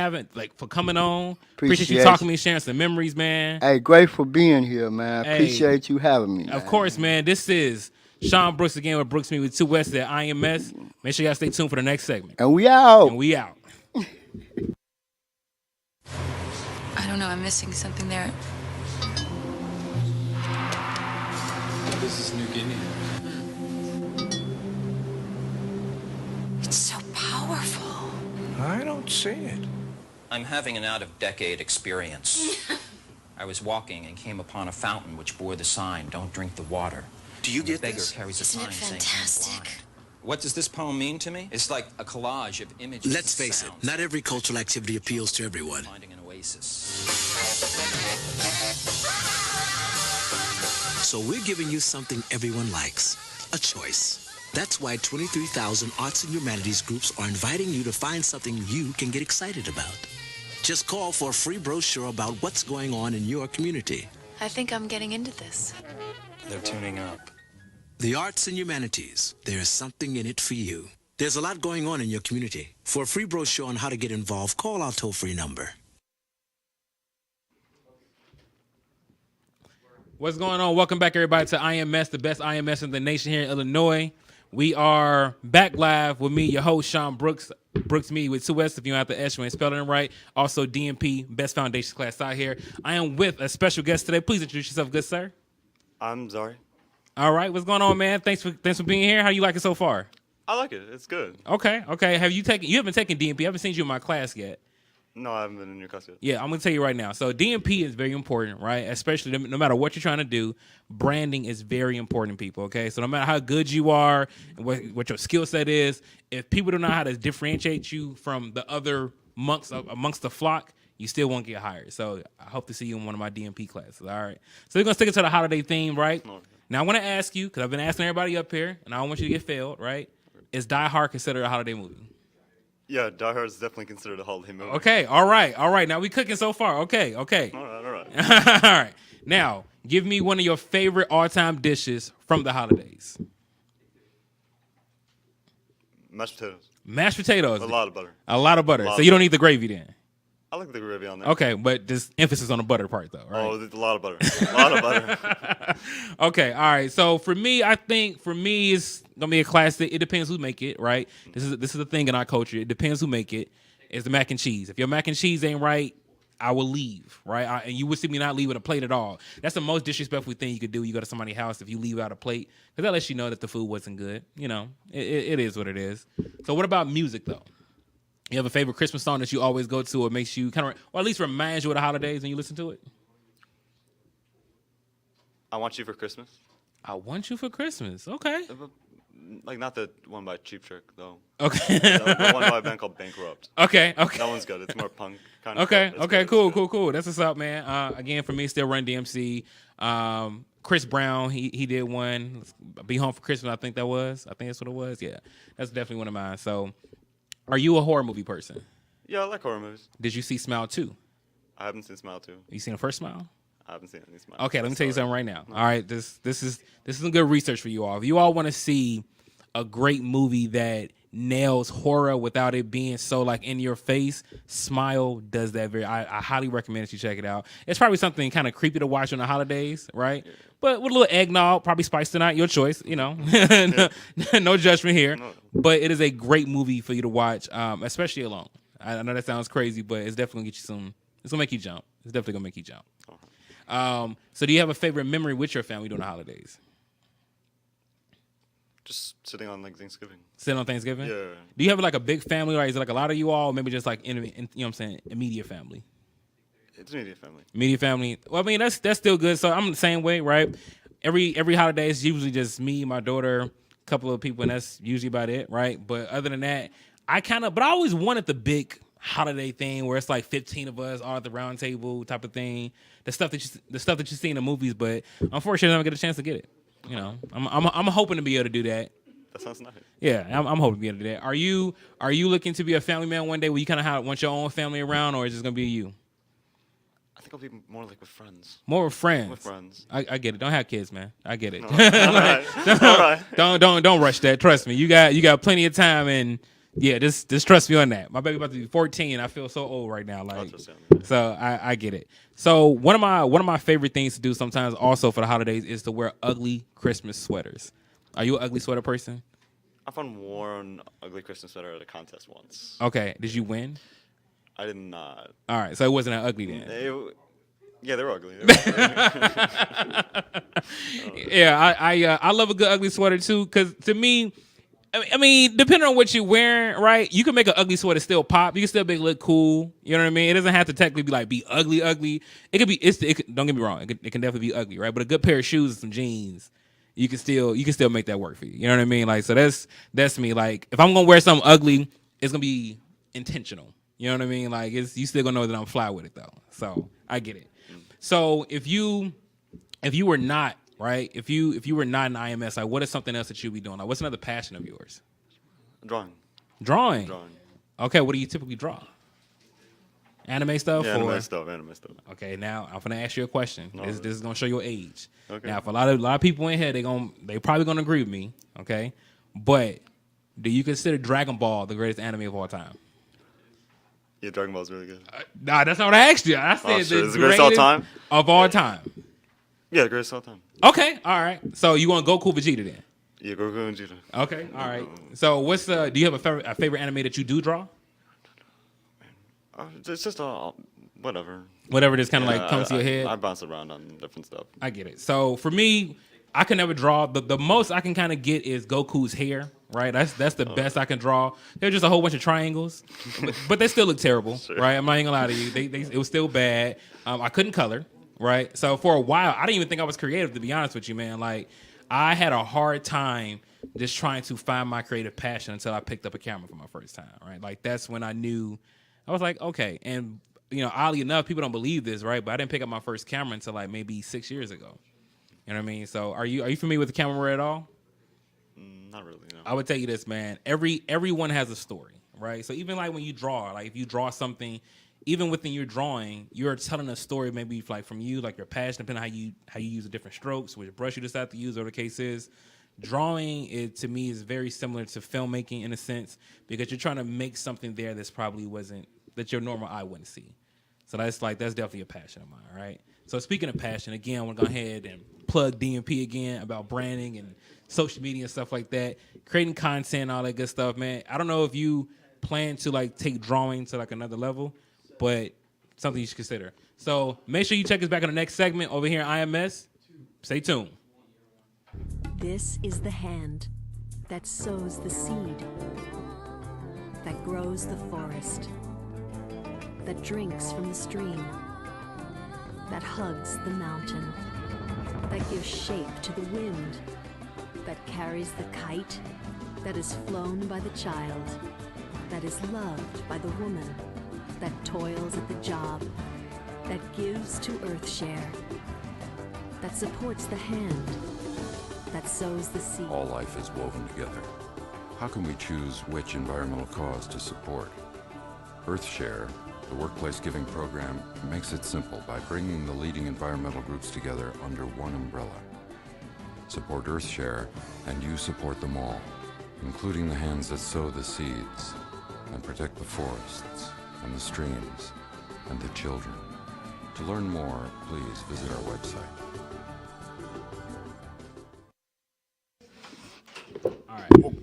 for coming on. Appreciate you Appreciate talking to me and sharing some memories, man. Hey, great for being here, man. Hey. Appreciate you having me. Of course, man. This is Sean Brooks again with Brooks Me with 2 West at IMS. Make sure y'all stay tuned for the next segment. And we out. I don't know, I'm missing something there. This is New Guinea. It's so powerful. I don't see it. I'm having an out-of-decade experience. I was walking and came upon a fountain which bore the sign, "Don't drink the water." Do you get the beggar this? carries a Isn't sign it saying, fantastic? "I'm blind." What does this poem mean to me? It's like a collage of images. Let's and face it, sounds. not every cultural activity appeals to everyone. Finding an oasis. So we're giving you something everyone likes, a choice. That's why 23,000 arts and humanities groups are inviting you to find something you can get excited about. Just call for a free brochure about what's going on in your community. I think I'm getting into this. They're tuning up. The arts and humanities, there's something in it for you. There's a lot going on in your community. For a free brochure on how to get involved, call our toll-free number. What's going on? Welcome back, everybody, to IMS, the best IMS in the nation here in Illinois. We are back live with me, your host, Sean Brooks. Brooks Me with 2 S if you don't have the S, you ain't spelling it right. Also, DMP, best foundation class out here. I am with a special guest today. Please introduce yourself, good sir. I'm Zari. All right, what's going on, man? Thanks for being here. How you like it so far? I like it. It's good. Okay. You haven't taken DMP. I haven't seen you in my class yet. No, I haven't been in your class yet. Yeah, I'm going to tell you right now. So DMP is very important, right? Especially no matter what you're trying to do, branding is very important, people, okay? So no matter how good you are, and what your skill set is, if people don't know how to differentiate you from the other amongst the flock, you still won't get hired. So I hope to see you in one of my DMP classes, all right? So we're going to stick it to the holiday theme, right? Okay. Now I want to ask you, because I've been asking everybody up here, and I don't want you to get failed, right? Is Die Hard considered a holiday movie? Yeah, Die Hard is definitely considered a holiday movie. Okay, all right. Now we cooking so far. Okay. All right. All right. Now, give me one of your favorite all-time dishes from the holidays. Mashed potatoes. Mashed potatoes. A lot of butter. A lot of butter. So you don't need the gravy then? I like the gravy on there. Okay, but just emphasis on the butter part though, right? Oh, there's a lot of butter. A lot of butter. Okay, all right. So for me, I think it's gonna be a classic. It depends who make it, right? This is the thing in our culture. It depends who make it. It's the mac and cheese. If your mac and cheese ain't right, I will leave, right? And you would see me not leave with a plate at all. That's the most disrespectful thing you could do. You go to somebody's house if you leave out a plate, because that lets you know that the food wasn't good. You know, it is what it is. So what about music though? You have a favorite Christmas song that you always go to, or makes you or at least reminds you of the holidays when you listen to it? I Want You for Christmas. I Want You for Christmas. Okay. Like, not the one by Cheap Trick, though. Okay. the one by a band called Bankrupt. Okay. That one's good. It's more punk kind of Okay. stuff. Okay. Cool. That's what's up, man. Again, for me, still Run DMC. Chris Brown, he did one. Be Home for Christmas, I think that was. I think that's what it was. Yeah. That's definitely one of mine. So, are you a horror movie person? Yeah, I like horror movies. Did you see Smile 2? I haven't seen Smile 2. You seen the first Smile? I haven't seen any Smile. Okay, let me tell you something right now. All right, this is some good research for you all. If you all want to see a great movie that nails horror without it being so like in your face, Smile does that I highly recommend that you check it out. It's probably something kind of creepy to watch on the holidays, right? Yeah. But with a little eggnog, probably spiced tonight, your choice, you know. No judgment here. No. But it is a great movie for you to watch, especially alone. I know that sounds crazy, but it's definitely gonna get you it's gonna make you jump. It's definitely gonna make you jump. So do you have a favorite memory with your family during the holidays? Just sitting on like Thanksgiving. Sitting on Thanksgiving? Yeah. Do you have like a big family, or is it like a lot of you all, or maybe just like you know what I'm saying, immediate family? It's immediate family. Immediate family. Well, I mean that's still good. So I'm the same way, right? Every holiday is usually just me, my daughter, a couple of people, and that's usually about it, right? But other than that, I always wanted the big holiday thing where it's like 15 of us all at the round table type of thing. The stuff that you see in the movies, but unfortunately, I don't get a chance to get it. You know, I'm hoping to be able to do that. That sounds nice. Yeah, I'm hoping to be able to do that. Are you looking to be a family man one day where you kind of want your own family around, or is it just gonna be you? I think I'll be more like with friends. More with friends. With friends. I get it. Don't have kids, man. I get it. No. All right. Don't rush that. Trust me. You got plenty of time, and yeah, just trust me on that. My baby about to be 14. I feel so old right now. Like, so I get it. So one of my favorite things to do sometimes also for the holidays is to wear ugly Christmas sweaters. Are you an ugly sweater person? I've worn ugly Christmas sweater at a contest once. Okay. Did you win? I did not. All right. So it wasn't that ugly then. Yeah, they were ugly. Yeah, I love a good ugly sweater too, because to me, I mean, depending on what you're wearing, right? You can make an ugly sweater still pop. You can still make it look cool. You know what I mean? It doesn't have to technically be ugly. It could be. Don't get me wrong. It can definitely be ugly, right? But a good pair of shoes and some jeans, you can still make that work for you. You know what I mean? Like, so that's me. Like, if I'm gonna wear something ugly, it's gonna be intentional. You know what I mean? Like, you still gonna know that I'm fly with it though. So I get it. So if you were not right, if you were not an IMS, like, what is something else that you'd be doing? Like, what's another passion of yours? Drawing. Okay, what do you typically draw? Anime stuff? Yeah, anime stuff. Okay, now I'm gonna ask you a question. No. This is gonna show your age. Okay. Now, for a lot of people in here, they probably gonna agree with me. Okay, but do you consider Dragon Ball the greatest anime of all time? Yeah, Dragon Ball's really good. Nah, that's not what I asked you. I said is it the greatest of all time? Of all time. Yeah, the greatest of all time. Okay, all right. So you want Goku Vegeta then? Yeah, Goku and Vegeta. Okay, all right. So what's do you have a favorite anime that you do draw? It's just whatever. Whatever just kind of like comes to your head. I bounce around on different stuff. I get it. So for me, I can never draw. The most I can kind of get is Goku's hair. Right, that's the best I can draw. They're just a whole bunch of triangles, but they still look terrible. Sure. Right, I'm not even gonna lie to you. It was still bad. I couldn't color. Right, so for a while, I didn't even think I was creative. To be honest with you, man, like I had a hard time just trying to find my creative passion until I picked up a camera for my first time. Right, like that's when I knew. I was like, okay, and you know, oddly enough, people don't believe this, right? But I didn't pick up my first camera until like maybe 6 years ago. You know what I mean? So are you familiar with the camera at all? Not really, no. I would tell you this, man. Everyone has a story, right? So even like when you draw, like if you draw something, even within your drawing, you're telling a story maybe like from you, like your passion, depending on how you use the different strokes, which brush you decide to use, whatever the case is. Drawing, to me, is very similar to filmmaking in a sense because you're trying to make something there that's probably that your normal eye wouldn't see. So that's definitely a passion of mine, right? So speaking of passion, again, I want to go ahead and plug DMP again about branding and social media and stuff like that, creating content, all that good stuff, man. I don't know if you plan to like take drawing to like another level, but something you should consider. So make sure you check us back on the next segment over here in IMS. Stay tuned. This is the hand that sows the seed, that grows the forest, that drinks from the stream, that hugs the mountain, that that gives shape to the wind, that carries the kite, that is flown by the child, that is loved by the woman, that toils at the job, that gives to Earthshare, that supports the hand, that sows the seed. All life is woven together. How can we choose which environmental cause to support? Earthshare, the workplace giving program, makes it simple by bringing the leading environmental groups together under one umbrella. Support Earthshare, and you support them all, including the hands that sow the seeds and protect the forests and the streams and the children. To learn more, please visit our website. All right.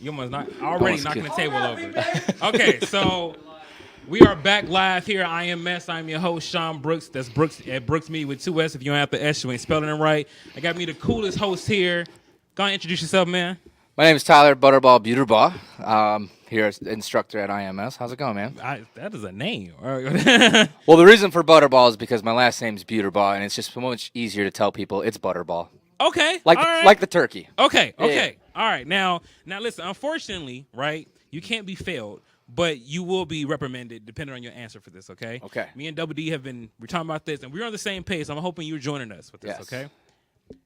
You almost already knocking the table over. Okay, so we are back live here at IMS. I'm your host, Sean Brooks. That's Brooks at Brooks Me with 2 S. If you don't have the S, you ain't spelling it right. I got me the coolest host here. Go ahead and introduce yourself, man. My name is Tyler Butterball Buterbaugh. Here as instructor at IMS. How's it going, man? That is a name. Well, the reason for Butterball is because my last name's Buterbaugh, and it's just so much easier to tell people it's Butterball. Okay. Like the turkey. Okay. Yeah. All right. Now listen, unfortunately, right, you can't be failed, but you will be reprimanded depending on your answer for this, okay? Okay. Me and Double D we're talking about this, and we're on the same page, so I'm hoping you're joining us with this, Yes. okay?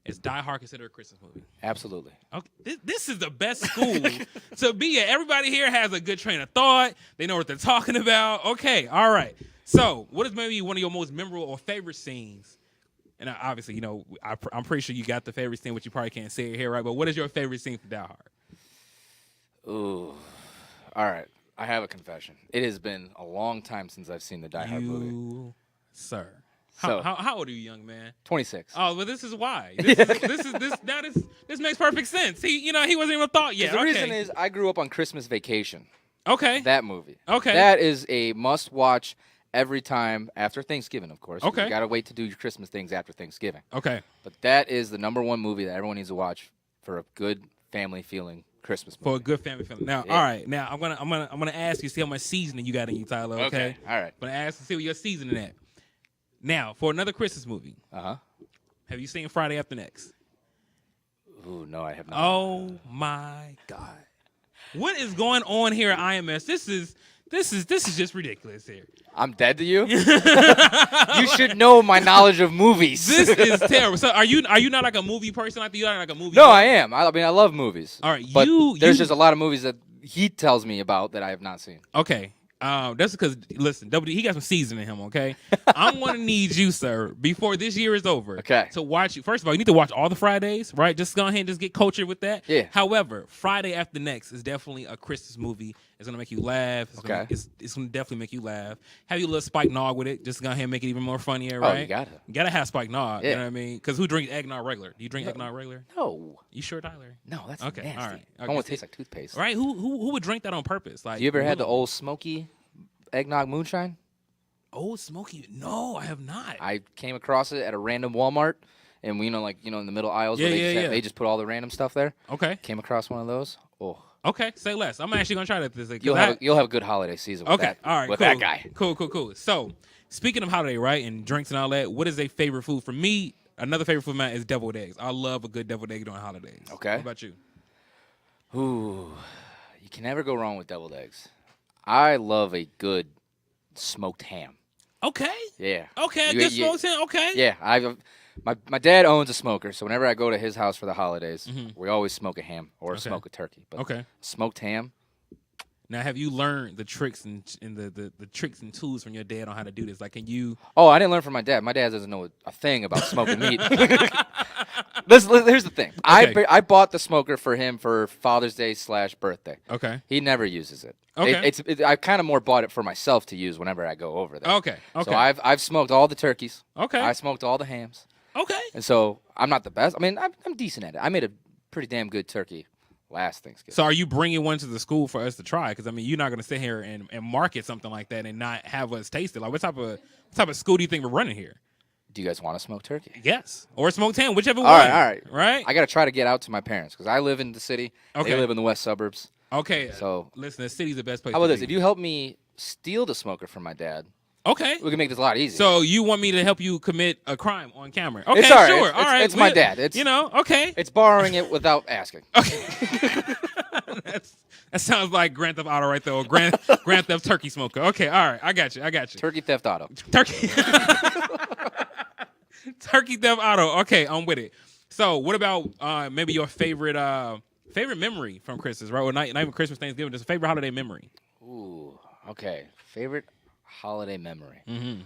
Is Die Hard considered a Christmas movie? Absolutely. Okay. This is the best school to be at. Everybody here has a good train of thought. They know what they're talking about. Okay. All right. So what is maybe one of your most memorable or favorite scenes? And obviously, I'm pretty sure you got the favorite scene, which you probably can't say it here, right? But what is your favorite scene from Die Hard? Ooh. All right. I have a confession. It has been a long time since I've seen the Die Hard movie. Sir. So, how old are you, young man? 26. Oh, well, this is why. This makes perfect sense. He wasn't even thought yet. The reason is I grew up on Christmas Vacation. Okay. That movie. Okay. That is a must-watch every time after Thanksgiving, of course. Okay. You got to wait to do your Christmas things after Thanksgiving. Okay. But that is the #1 movie that everyone needs to watch for a good family-feeling Christmas movie. For a good family film. Now, all right. Now, I'm gonna ask you, see how much seasoning you got in you, Tyler. Okay. All right. I'm gonna ask you, see what your seasoning at. Now, for another Christmas movie. Uh-huh. Have you seen Friday After Next? Ooh, no, I have not. Oh my God. What is going on here at IMS? This is just ridiculous here. I'm dead to you? You should know my knowledge of movies. This is terrible. So are you not like a movie person? Like you like a movie? No, person? I am. I mean, I love movies. All right, but there's just a lot of movies that he tells me about that I have not seen. Okay. That's because, listen, he got some seasoning in him, okay? I'm going to need you, sir, before this year is over, to watch. First of all, you need to watch all the Fridays, right? Just go ahead and just get cultured with that. Yeah. However, Friday After Next is definitely a Christmas movie. It's going to make you laugh. It's going to definitely make you laugh. Have you a little Spike Nog with it. Just go ahead and make it even more funnier, right? Oh, you got to. You got to have Spike Nog, yeah. You know what I mean? Because who drinks eggnog regular? Do you drink eggnog regular? No. You sure, Tyler? No, that's okay. nasty. All right. Okay. It almost tastes like toothpaste. Right? Who would drink that on purpose? Like, you ever had the old smoky eggnog moonshine? Old Smoky? No, I have not. I came across it at a random Walmart, and in the middle aisles where they just put all the random stuff there. Okay. Came across one of those. Oh. Okay, say less. I'm actually gonna try that this. You'll have a good holiday season. With that, all right, with cool. that guy. Cool. So, speaking of holiday, right, and drinks and all that, what is a favorite food for me? Another favorite food of mine is deviled eggs. I love a good deviled egg during holidays. Okay. What about you? Ooh, you can never go wrong with deviled eggs. I love a good smoked ham. Okay. Yeah. Okay, good smoked ham. Okay. Yeah, my dad owns a smoker, so whenever I go to his house for the holidays, we always smoke a ham or smoke a turkey. But smoked ham. Now, have you learned the tricks and the tricks and tools from your dad on how to do this? Like, can you? Oh, I didn't learn from my dad. My dad doesn't know a thing about smoking meat. Here's the thing. Okay. I bought the smoker for him for Father's Day / birthday. Okay. He never uses it. Okay. I kind of more bought it for myself to use whenever I go over there. Okay. So I've smoked all the turkeys. Okay. I smoked all the hams. Okay. And so I'm not the best. I mean, I'm decent at it. I made a pretty damn good turkey last Thanksgiving. So are you bringing one to the school for us to try? Because, I mean, you're not going to sit here and market something like that and not have us taste it. Like, what type of school do you think we're running here? Do you guys want to smoke turkey? Yes. Or smoked ham, whichever one. All right. Right? I got to try to get out to my parents because I live in the city. Okay. They live in the west suburbs. Okay. So listen, the city's the best place how about to this? be. If you help me steal the smoker from my dad, Okay. We can make this a lot easier. So you want me to help you commit a crime on camera? Okay, It's all right. sure. It's, all right. It's my dad. It's okay. It's borrowing it without asking. That sounds like Grand Theft Auto right there, or Grand Theft Turkey Smoker. Okay, all right. I got you. Turkey Theft Auto. Turkey Theft Auto. Okay, I'm with it. So what about maybe your favorite memory from Christmas, right? Or not even Christmas, Thanksgiving, just a favorite holiday memory. Ooh, okay. Favorite holiday memory. Mm-hmm.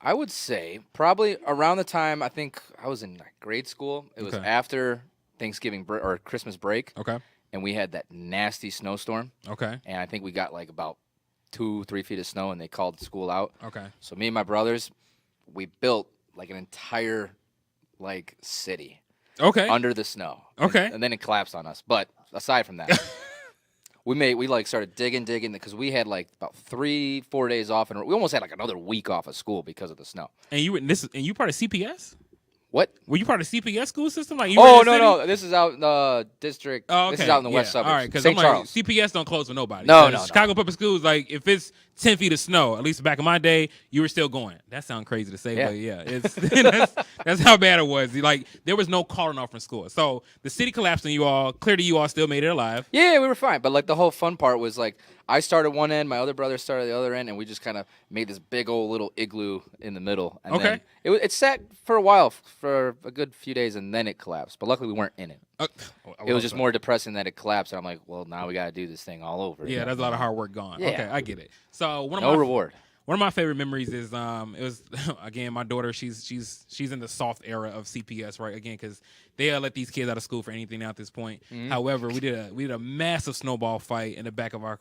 I would say probably around the time I think I was in grade school. It was after Thanksgiving or Christmas break. Okay. And we had that nasty snowstorm. Okay. And I think we got like about 2-3 feet of snow, and they called school out. Okay. So me and my brothers, we built like an entire like city. Okay. Under the snow. Okay. And then it collapsed on us. But aside from that, we like started digging because we had like about 3-4 days off, and we almost had like another week off of school because of the snow. And you part of CPS? What? Were you part of CPS school system? Like no. This is out in the district. Oh, okay. This is out in the west suburbs. All right, because St. Charles. CPS don't close for nobody. No. Chicago Public Schools, like if it's 10 feet of snow, at least back in my day, you were still going. That sounds crazy to say, but yeah, it's that's how bad it was. Like there was no calling off from school, so the city collapsed on you all. Clearly, you all still made it alive. Yeah, we were fine. But like the whole fun part was like I started one end, my other brother started the other end, and we just kind of made this big old little igloo in the middle. And then it sat for a while, for a good few days, and then it collapsed. But luckily, we weren't in it. It was just more depressing that it collapsed. And I'm like, well, now we got to do this thing all over. Yeah, that's a lot of hard work gone. Yeah. Okay, I get it. So no reward. One of my favorite memories is it was again my daughter. She's in the soft era of CPS, right? Again, because they let these kids out of school for anything now at this point. Mm-hmm. However, we did a massive snowball fight in the back of our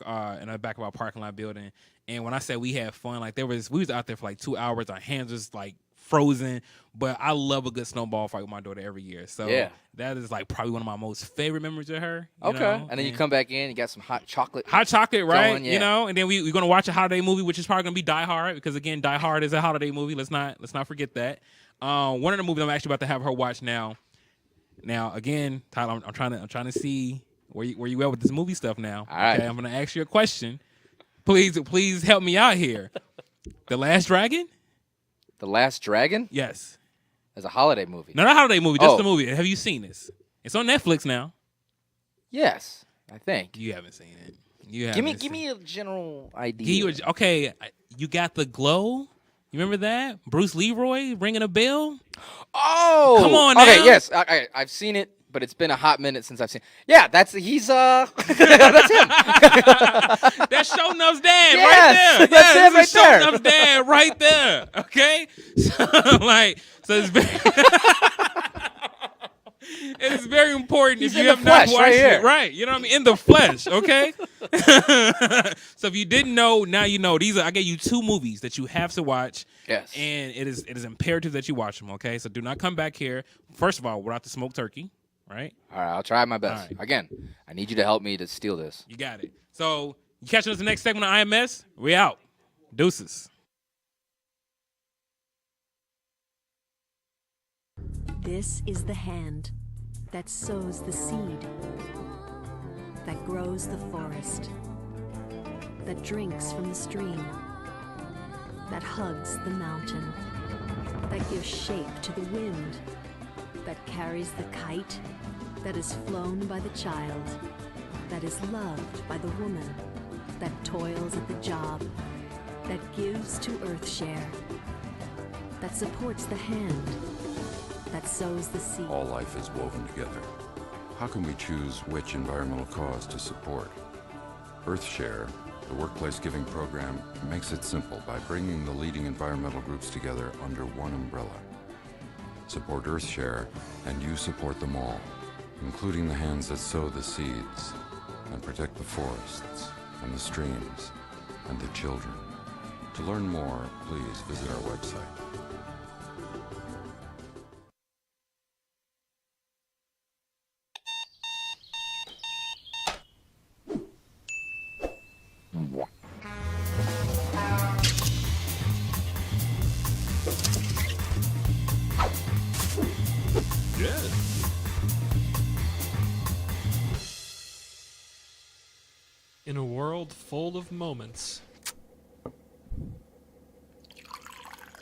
parking lot building. And when I said we had fun, like we was out there for like 2 hours. Our hands was like frozen. But I love a good snowball fight with my daughter every year. So that is like probably one of my most favorite memories of her. You know? And then you come back in, you got some hot chocolate. Hot chocolate, right? Going, yeah. You know, and then we're gonna watch a holiday movie, which is probably gonna be Die Hard, because again, Die Hard is a holiday movie. Let's not forget that. One of the movies I'm actually about to have her watch now. Now again, Tyler, I'm trying to see where you at with this movie stuff now. All right. Okay, I'm gonna ask you a question. Please help me out here. The Last Dragon? The Last Dragon? Yes. It's a holiday movie. No, not a holiday movie, just the movie. Have you seen this? It's on Netflix now. Yes, I think. You haven't seen it. Give me a general idea. You got The Glow? You remember that? Bruce Leroy ringing a bell? Oh! Come on now. Okay, yes. I've seen it, but it's been a hot minute since I've seen it. Yeah, that's him. That's Show Nuff's dad yes, right there. That's him right there. Show Nuff's dad right there. Okay? So it's very it's very important He's if you in have the not flesh, watched right it. here. Right. You know what I mean? In the flesh, okay? So if you didn't know, now you know. I gave you 2 movies that you have to watch. Yes. And it is imperative that you watch them, okay? So do not come back here, first of all, without the smoked turkey, right? All right, I'll try my best. Right. Again, I need you to help me to steal this. You got it. So you catching us the next segment of IMS? We out. Deuces. This is the hand that sows the seed, that grows the forest, that drinks from the stream, that hugs the mountain, that gives shape to the wind, that carries the kite, that is flown by the child, that is loved by the woman, that toils at the job, that gives to Earthshare, that supports the hand, that sows the seed. All life is woven together. How can we choose which environmental cause to support? Earthshare, the workplace giving program, makes it simple by bringing the leading environmental groups together under one umbrella. Support Earthshare, and you support them all, including the hands that sow the seeds and protect the forests and the streams and the children. To learn more, please visit our website. In a world full of moments,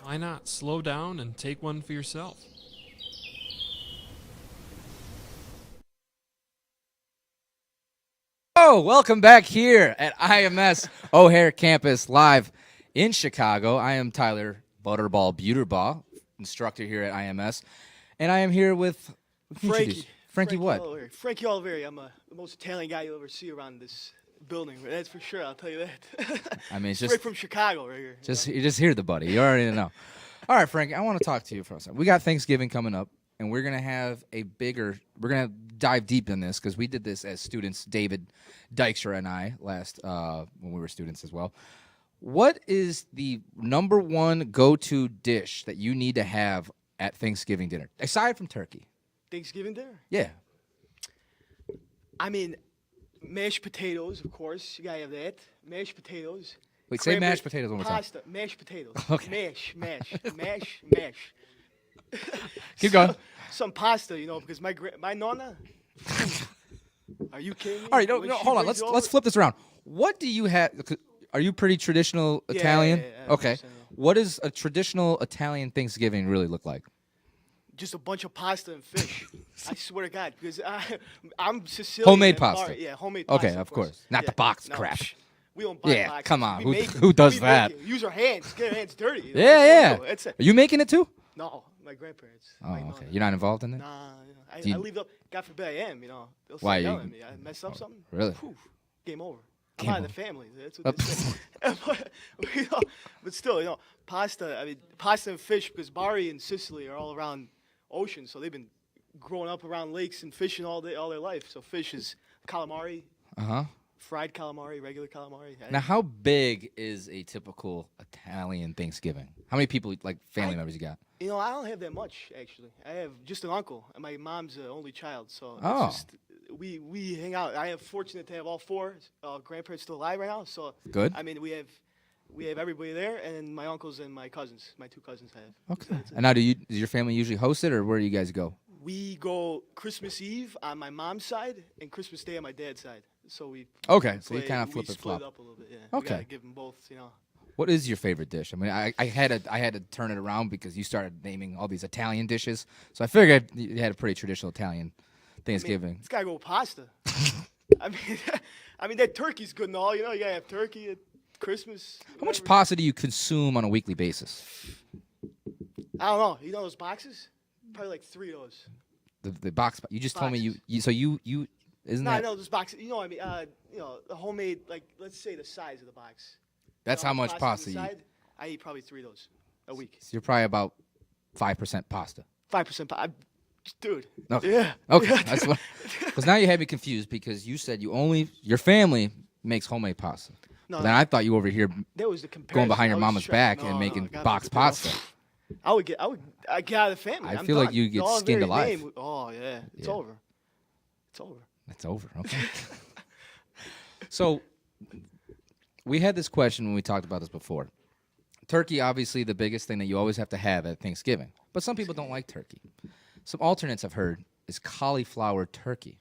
Why not slow down and take one for yourself? Oh, welcome back here at IMS O'Hare Campus live in Chicago. I am Tyler Butterball Buterbaugh, instructor here at IMS, and I am here with Frankie what? Oliveri. Frankie Oliveri. I'm the most Italian guy you'll ever see around this building. That's for sure. I'll tell you that. I mean, it's straight just from Chicago right here. You just hear the buddy. You already know. All right, Frankie, I want to talk to you for a second. We got Thanksgiving coming up, and we're gonna have we're gonna dive deep in this because we did this as students, David Dykstra and I, last when we were students as well. What is the number one go-to dish that you need to have at Thanksgiving dinner, aside from turkey? Thanksgiving dinner? Yeah. I mean, mashed potatoes, of course. You gotta have that. Mashed potatoes. Wait, say mashed potatoes one more time. Pasta, mashed potatoes. Okay. Mash. Keep going. Some pasta, you know, because my nonna. Are you kidding me? All right, no, When no, she hold on. brings Let's over- flip this around. What do you have? Are you pretty traditional Italian? yeah, Okay. 100%, yeah. What does a traditional Italian Thanksgiving really look like? Just a bunch of pasta and fish. I swear to God, because I'm Sicilian. Homemade and pasta. Yeah, homemade pasta. Okay, of course. Not the box crap. We don't buy Yeah, boxes. come on. We Who- make who it. does We that? make it. Use our hands. Get our hands dirty. You know? Yeah. That's it. Are you making it too? No, my grandparents. Oh, okay. You're not involved in it? Nah, I Do you- leave up. God forbid I am. You know, they'll Why start you- yelling at me. I messed up something. Really? Poof, game over. Game I'm out of the family. That's what they say. You know, but still, you know, pasta. I mean, pasta and fish because Bari and Sicily are all around ocean, so they've been growing up around lakes and fishing all their life. So fish is calamari, Uh-huh. fried calamari, regular calamari. Now, how big is a typical Italian Thanksgiving? How many people, like family members, you got? You know, I don't have that much actually. I have just an uncle, and my mom's the only child, so Oh. it's just we hang out. I am fortunate to have all four grandparents still alive right now. So Good. I mean, we have everybody there, and my uncles and my cousins. My two cousins have. Okay. And now, does your family usually host it, or where do you guys go? We go Christmas Eve on my mom's side and Christmas Day on my dad's side. So we. Okay, so you play- kinda we flip and split flop. it up a little bit. Yeah. Okay. We gotta give them both. You know. What is your favorite dish? I mean, I had to turn it around because you started naming all these Italian dishes, so I figured you had a pretty traditional Italian Thanksgiving. It's gotta go with pasta. I mean, I mean that turkey's good and all. You know, you gotta have turkey at Christmas. How much pasta do you consume on a weekly basis? I don't know. You know those boxes? Probably like 3 of those. The box. You just told me you isn't No, that? I know those boxes. You know, what I mean, you know, the homemade. Like, let's say the size of the box. That's You know how much much pasta pasta's you eat. inside? I eat probably 3 of those a week. So you're probably about 5% pasta. 5%. Dude. Okay. Yeah. Okay. Yeah. That's what. Because now you had me confused because you said your family makes homemade pasta. No, But then I thought you were over here That was the going comparison. behind I your was mama's trying- back no, and making gotta box make the deal. pasta. I get out of the family. I I'm feel like done. you get All skinned very alive. name- Oh yeah, it's Yeah. over. It's over. It's over. Okay. So we had this question when we talked about this before. Turkey, obviously, the biggest thing that you always have to have at Thanksgiving. But some people don't like turkey. Some alternates I've heard is cauliflower turkey.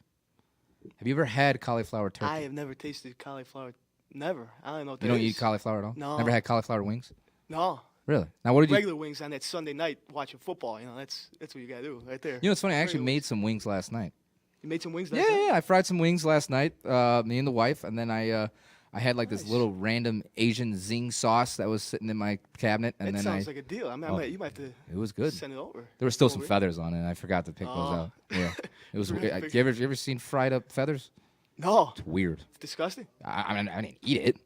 Have you ever had cauliflower turkey? I have never tasted cauliflower. Never. I don't know what You that don't is. eat cauliflower at all? No. Never had cauliflower wings? No. Really? Now, what did you? Regular wings on that Sunday night watching football. You know, that's what you gotta do right there. You know, it's funny. I actually Regular made some wings last night. You made some wings last Yeah, night? yeah. I fried some wings last night. Me and the wife, and then I had like this little random Asian zing sauce that was sitting in my cabinet, and That then sounds like a deal. I mean, you might have to. It was good. Send it over. There were still some Over. feathers on it, and I forgot to pick those Oh. out. Yeah, it was. Forgot weird. to pick You ever seen fried up feathers? No. It's weird. It's disgusting. I mean, I didn't eat it,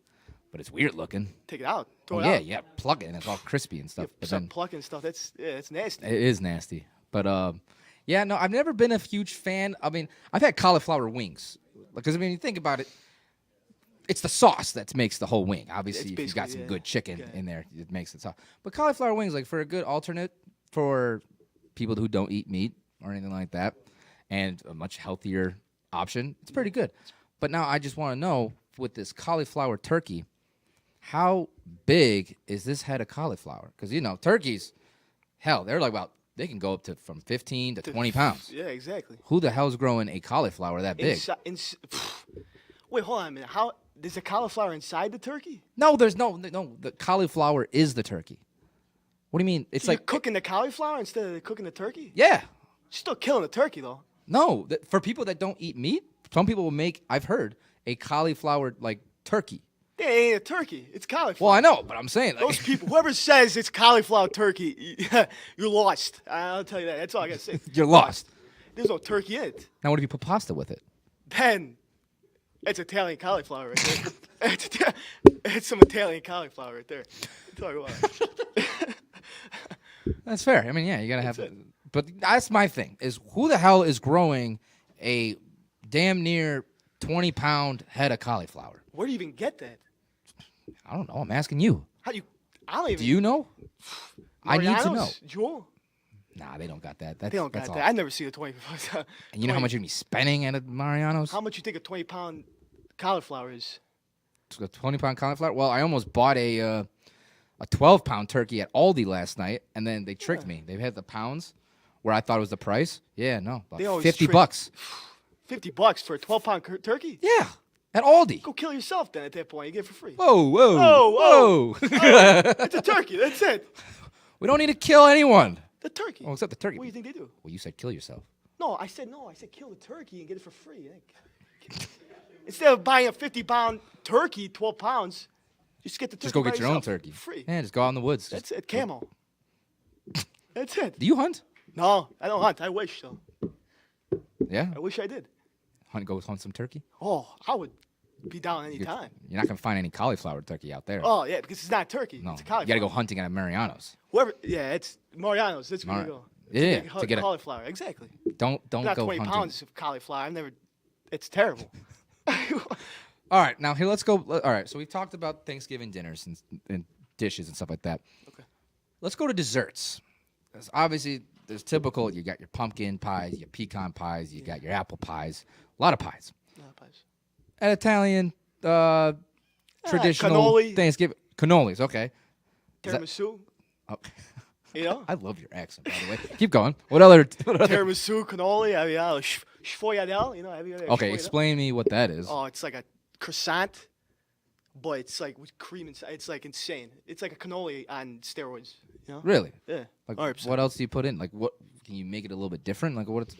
but it's weird looking. Take it out. Throw Oh, it yeah, out. yeah. Plug it, and it's all crispy and stuff. But Start then plucking stuff. That's nasty. it is nasty. But yeah, no, I've never been a huge fan. I mean, I've had cauliflower wings because I mean, you think about it. It's the sauce that makes the whole wing. Obviously, if you've got some basically, good chicken yeah. in there, it makes it soft. But cauliflower wings, like for a good alternate for people who don't eat meat or anything like that, and a much healthier option, it's pretty good. But now I just want to know with this cauliflower turkey, how big is this head of cauliflower? Because you know, turkeys, hell, they're like they can go up to from 15 to 20 pounds. Yeah, exactly. Who the hell's growing a cauliflower that big? Wait, hold on a minute. How there's a cauliflower inside the turkey? No, there's no. The cauliflower is the turkey. What do you mean? It's So like you're cooking the cauliflower instead of cooking the turkey? Yeah. You're still killing the turkey, though. No, for people that don't eat meat, some people will make, I've heard, a cauliflower like turkey. That ain't a turkey. It's cauliflower. Well, I know, but I'm saying like, Those people, whoever says it's cauliflower turkey, you're lost. I'll tell you that. That's all I got to say. You're lost. There's no turkey in it. Now, what if you put pasta with it? Then it's Italian cauliflower right there. It's some Italian cauliflower right there. Talk about. That's fair. I mean, yeah, you gotta have. But that's my thing: is who the hell is growing a damn near 20-pound head of cauliflower? Where do you even get that? I don't know. I'm asking you. How do you? I don't even. Do you know? I need to know. Mariano's? Jewel? Nah, they don't got that. They don't that's got all. that. I never see a 20. And you know how much you're gonna be spending at a Mariano's? How much you think a 20-pound cauliflower is? A 20-pound cauliflower? Well, I almost bought a 12-pound turkey at Aldi last night, and then they tricked me. They had the pounds where I thought it was the price. Yeah, no, They about always $50. trick- $50 for a 12-pound turkey? Yeah, at Aldi. Go kill yourself then. At that point, you get it for free. Whoa, whoa, whoa! whoa! It's a turkey. That's it. We don't need to kill anyone. The turkey. Oh, except the turkey. What do you think they do? Well, you said kill yourself. No. I said kill the turkey and get it for free. Instead of buying a 50-pound turkey, 12 pounds, just get the turkey. Just go by get your own yourself, turkey. Free. Yeah, just go out in the woods. That's it. Camo. That's it. Do you hunt? No, I don't hunt. I wish so. Yeah. I wish I did. Go hunt some turkey. Oh, I would be down anytime. You're not gonna find any cauliflower turkey out there. Oh yeah, because it's not turkey. No, It's a you cauliflower. gotta go hunting at Mariano's. Whoever, yeah, it's Mariano's. That's where you go. Yeah, to to get a cauliflower. Exactly. Don't Not go 20 hunting. pounds of cauliflower. I've never. It's terrible. All right, now here let's go. All right, so we've talked about Thanksgiving dinners and dishes and stuff like that. Okay. Let's go to desserts. 'Cause obviously, there's typical. You got your pumpkin pies, your pecan pies, you got your apple pies. A lot of pies. An Italian traditional cannoli. Thanksgiving cannolis. Okay. Is that- Tiramisu. Oh. You know? I love your accent, by the way. Keep going. What other? Tiramisu, cannoli. I mean, sfogliatelle. You know, have you had Okay, sfogliatelle? explain me what that is. Oh, it's like a croissant, but it's like with cream inside. It's like insane. It's like a cannoli on steroids. You know? Really? Yeah. Like, 100%. what else do you put in? Like, what can you make it a little bit different? Like, what? It's,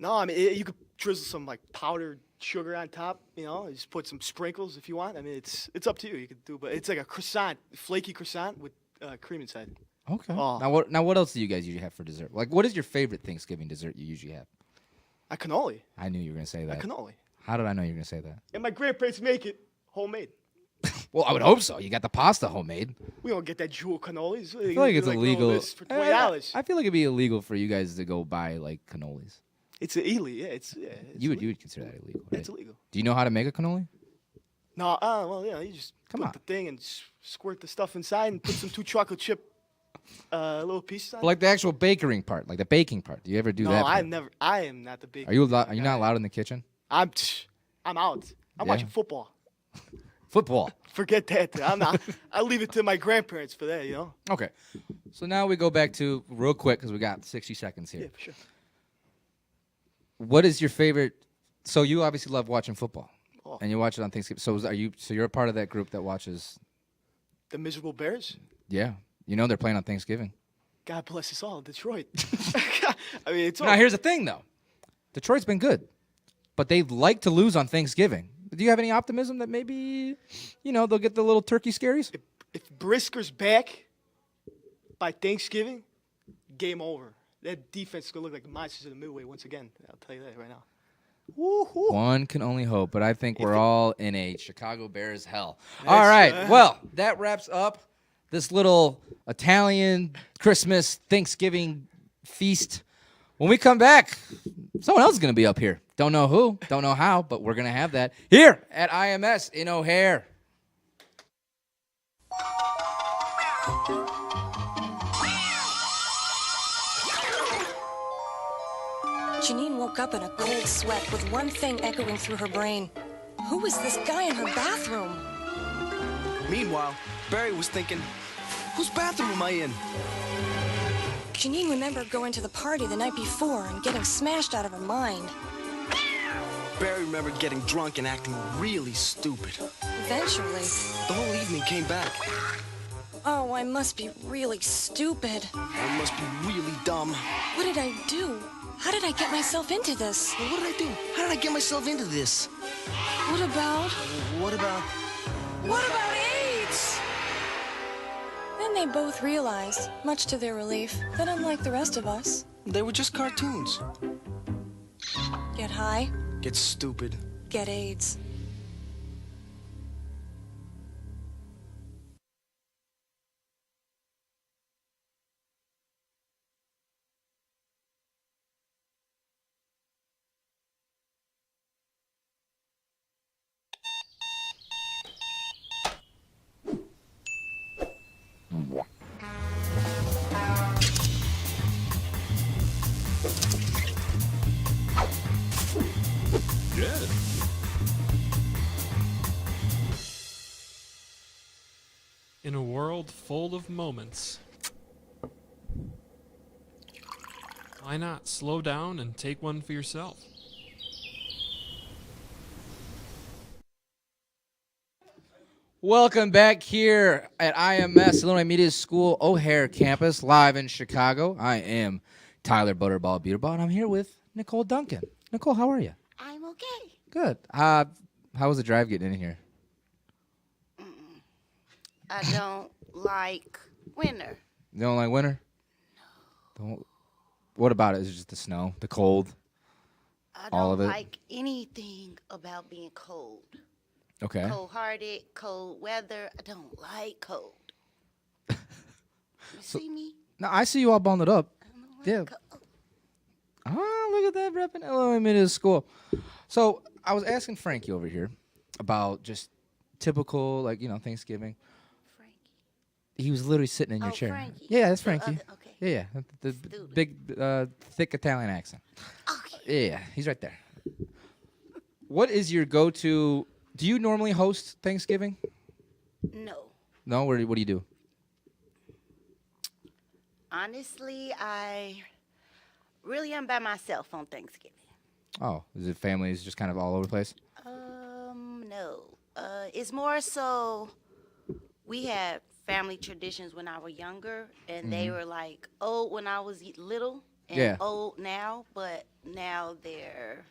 No, I mean you could drizzle some like powdered sugar on top. You know, just put some sprinkles if you want. I mean, it's up to you. You could do, but it's like a croissant, flaky croissant with cream inside. Okay. Oh. Now what else do you guys usually have for dessert? Like, what is your favorite Thanksgiving dessert you usually have? A cannoli. I knew you were gonna say that. A cannoli. How did I know you were gonna say that? And my grandparents make it homemade. Well, I would hope so. You got the pasta homemade. We don't get that jewel cannolis. I feel like it's illegal. For $20. I feel like it'd be illegal for you guys to go buy like cannolis. It's illegal. Yeah, it's You would consider that illegal. Right? It's illegal. Do you know how to make a cannoli? No, well, yeah, you just put the thing and squirt the stuff inside and put some 2 chocolate chip little pieces on. But like the actual baking part, like the baking part. Do you ever do no, that? I part? never. I am not the big. Are you not allowed in the kitchen? I'm out. I'm Yeah. watching football. Football. Forget that. I'm not. I leave it to my grandparents for that. You know. Okay. So now we go back to real quick because we got 60 seconds here. Yeah, for sure. What is your favorite? So you obviously love watching football, Oh. and you watch it on Thanksgiving. So are you? So you're a part of that group that watches? The miserable Bears. Yeah, you know they're playing on Thanksgiving. God bless us all, Detroit. I mean, it's all. Now here's the thing, though. Detroit's been good, but they like to lose on Thanksgiving. Do you have any optimism that maybe, they'll get the little turkey scaries? If Brisker's back by Thanksgiving, game over. That defense is gonna look like monsters in the midway once again. I'll tell you that right now. Woo-hoo. One can only hope, but I think we're all in a Chicago Bears hell. That's All right, right. well, that wraps up this little Italian Christmas Thanksgiving feast. When we come back, someone else is going to be up here. Don't know who, don't know how, but we're going to have that here at IMS in O'Hare. Janine woke up in a cold sweat with one thing echoing through her brain. Who was this guy in her bathroom? Meanwhile, Barry was thinking, whose bathroom am I in? Janine remembered going to the party the night before and getting smashed out of her mind. Barry remembered getting drunk and acting really stupid. Eventually, The whole evening came back. Oh, I must be really stupid. I must be really dumb. What did I do? How did I get myself into this? Well, what did I do? How did I get myself into this? What about... What about... What about AIDS? Then they both realized, much to their relief, that unlike the rest of us... They were just cartoons. Get high, Get stupid. get AIDS. In a world full of moments, why not slow down and take one for yourself? Welcome back here at IMS, Illinois Media School, O'Hare campus, live in Chicago. I am Tyler Butterball Beaterball, and I'm here with Nicole Duncan. Nicole, how are you? I'm okay. Good. How was the drive getting in here? I don't like winter. You don't like winter? No. Don't. What about it? Is it just the snow, the cold? I all don't of it? like anything about being cold. Okay. Cold-hearted, cold weather. I don't like cold. You see me? No, I see you all bundled up. Yeah. Oh, look at that repping Illinois Media School. So I was asking Frankie over here about just typical, Thanksgiving. He was literally sitting in your chair. Frankie. Yeah, that's Frankie. Okay. Yeah. The big, thick Italian accent. Okay. Yeah, he's right there. What is your go-to? Do you normally host Thanksgiving? No. No? What do you do? Honestly, I really am by myself on Thanksgiving. Oh, is it families just kind of all over the place? No. It's more so we had family traditions when I was younger, and they were like old when I was little and old now, but now they're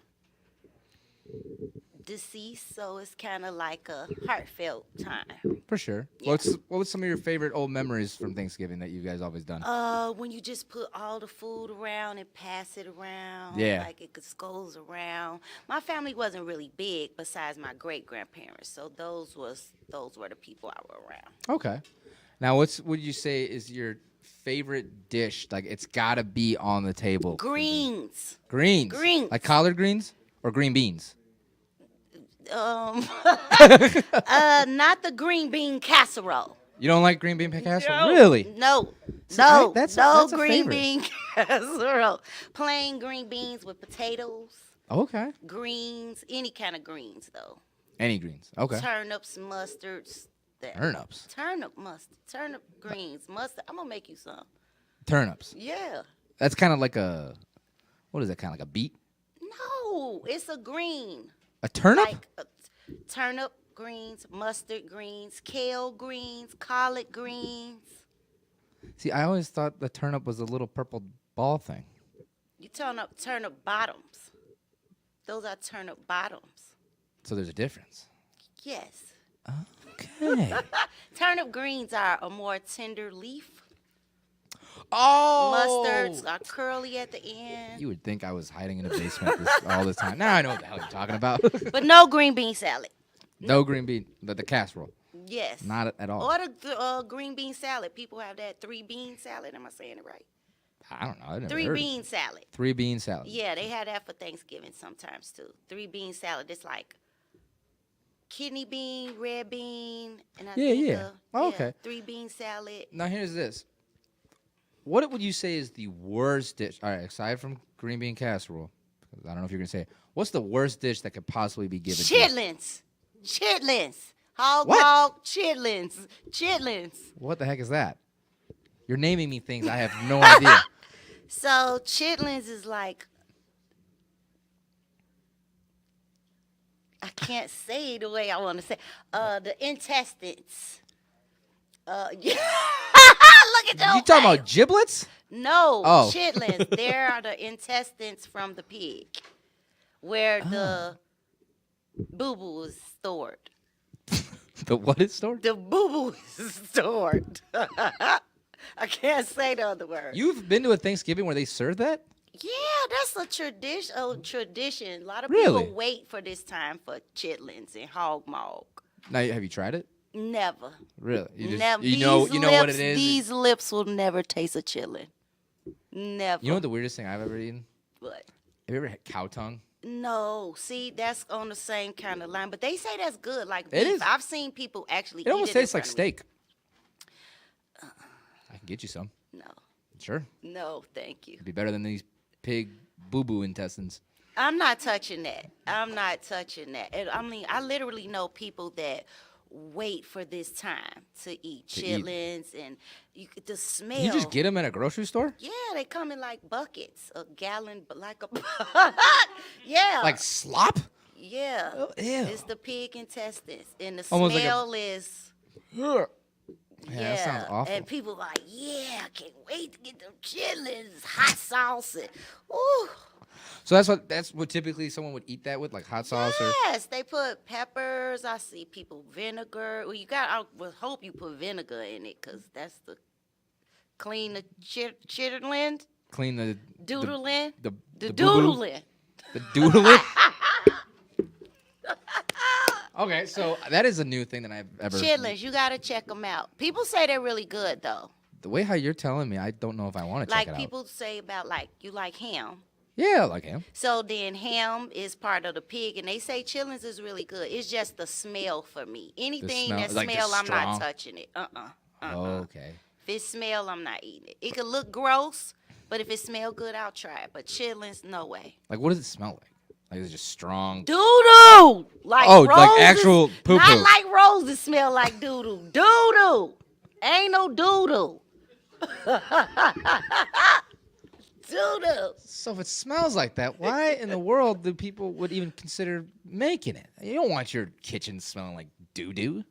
deceased, so it's kind of like a heartfelt time. For sure. Yeah. What was some of your favorite old memories from Thanksgiving that you guys always done? When you just put all the food around and pass it around, Yeah. like it just goes around. My family wasn't really big besides my great grandparents, so those were the people I were around. Okay. Now, what would you say is your favorite dish? Like, it's got to be on the table. Greens. Greens. Greens. Like collard greens or green beans? Not the green bean casserole. You don't like green bean casserole? No, Really? No. See, No. that's no a green favorite. bean casserole. Plain green beans with potatoes, Okay. greens, any kind of greens though. Any greens? Okay. Turnips, mustards. Turnips? Turnip mustard. Turnip greens. Mustard. I'm gonna make you some. Turnips. Yeah. That's kind of like what is that, kind of like a beet? No, it's a green. A turnip? Like turnip greens, mustard greens, kale greens, collard greens. See, I always thought the turnip was a little purple ball thing. You turnip bottoms. Those are turnip bottoms. So there's a difference. Yes. Okay. Turnip greens are a more tender leaf. Oh! Mustards are curly at the end. You would think I was hiding in a basement all this time. Now I know what the hell you're talking about. But no green bean salad. No green bean, the casserole. Yes. Not at all. Or the green bean salad. People have that 3-bean salad. Am I saying it right? I don't know. I never 3-bean salad. 3-bean salad. Yeah, they have that for Thanksgiving sometimes too. 3-bean salad. It's like kidney bean, red bean, and I think Okay. 3-bean salad. Now here's this. What would you say is the worst dish? All right, aside from green bean casserole, because I don't know if you're gonna say it. What's the worst dish that could possibly be given? Chitlins. Chitlins. Hog What? dog chitlins. Chitlins. What the heck is that? You're naming me things I have no idea. So chitlins is like, I can't say it the way I want to say. The intestines Yeah. Look at You talking about giblets? No, Oh. chitlins. There are the intestines from the pig, where the boo boo is stored. The what is stored? The boo boo is stored. I can't say the other word. You've been to a Thanksgiving where they serve that? Yeah, that's a tradition. A lot of Really? people wait for this time for chitlins and hog maw. Now, have you tried it? Never. Really? You just Never. you know what it is. These lips will never taste a chitlin. Never. You know what the weirdest thing I've ever eaten? What? Have you ever had cow tongue? No, see, that's on the same kind of line, but they say that's good. Like It beef. is. I've seen people actually. It almost eat it in tastes like front of me. steak. I can get you some. No. Sure. No, thank you. It'd be better than these pig boo-boo intestines. I'm not touching that. I'm not touching that. And I mean, I literally know people that wait for this time to eat To eat. chitlins and the smell. Can you just get them at a grocery store? Yeah, they come in like buckets, a gallon, but like a. Yeah. Like slop? Yeah. Oh, ew. It's the pig intestines, and the Almost like a- smell is. Yeah, that sounds awful. And people like, yeah, I can't wait to get them chitlins, hot sauce, and ooh. So that's what typically someone would eat that with, like hot sauce or. Yes, they put peppers. I see people vinegar. Well, I would hope you put vinegar in it, cause that's the clean the chitterland, Clean the doodling, the the boo-boo? doodling. The doodling. Okay, so that is a new thing that I've ever. Chitlins, you gotta check them out. People say they're really good though. The way how you're telling me, I don't know if I want to check Like it people say about like you like ham. Yeah, I like ham. So then ham is part of the pig, and they say chitlins is really good. It's just the smell for me. Anything smell- that like the smell, I'm strong- not touching it. Okay. If it smell, I'm not eating it. It could look gross, but if it smell good, I'll try it. But chitlins, no way. Like, what does it smell like? Like, is it just strong? Doo-doo! Like Oh, like roses, actual poo-poo. Not like roses smell like doo-doo. Doo-doo! Ain't no doo-doo. Doo-doo. So if it smells like that, why in the world do people would even consider making it? You don't want your kitchen smelling like doo-doo.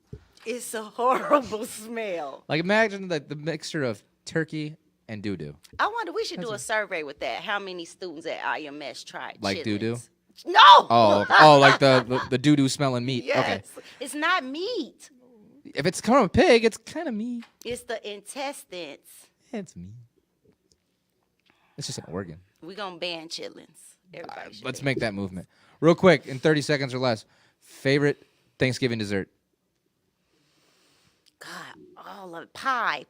It's a horrible smell. Like, imagine the mixture of turkey and doo-doo. I wonder, we should do a survey with that. How many students at IMS tried Like chitlins? doo-doo? No! Oh, like the doo-doo smelling meat. Yes. Okay. It's not meat. If it's from a pig, it's kind of meat. It's the intestines. It's meat. It's just an organ. We're going to ban chitlins. Everybody should Let's ban make that movement. Real quick, in 30 seconds or less. Favorite Thanksgiving dessert? God, all of it. Pie.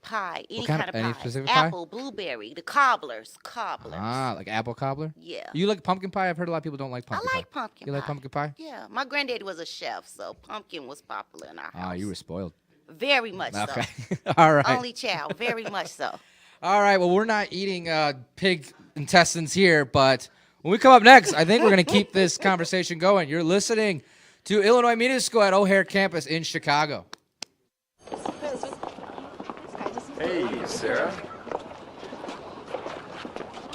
Any kind kind of- of any pie. specific pie? Apple, blueberry, the cobblers. Ah, like apple cobbler? Yeah. You like pumpkin pie? I've heard a lot of people don't like pumpkin pie. I like pumpkin You pie. like pumpkin pie? Yeah, my granddaddy was a chef, so pumpkin was popular in our Ah, house. you were spoiled. Very much Okay. so. All right. Only child, very much so. All right. Well, we're not eating pig intestines here, but when we come up next, I think we're going to keep this conversation going. You're listening to Illinois Media School at O'Hare campus in Chicago. Hey, Sarah.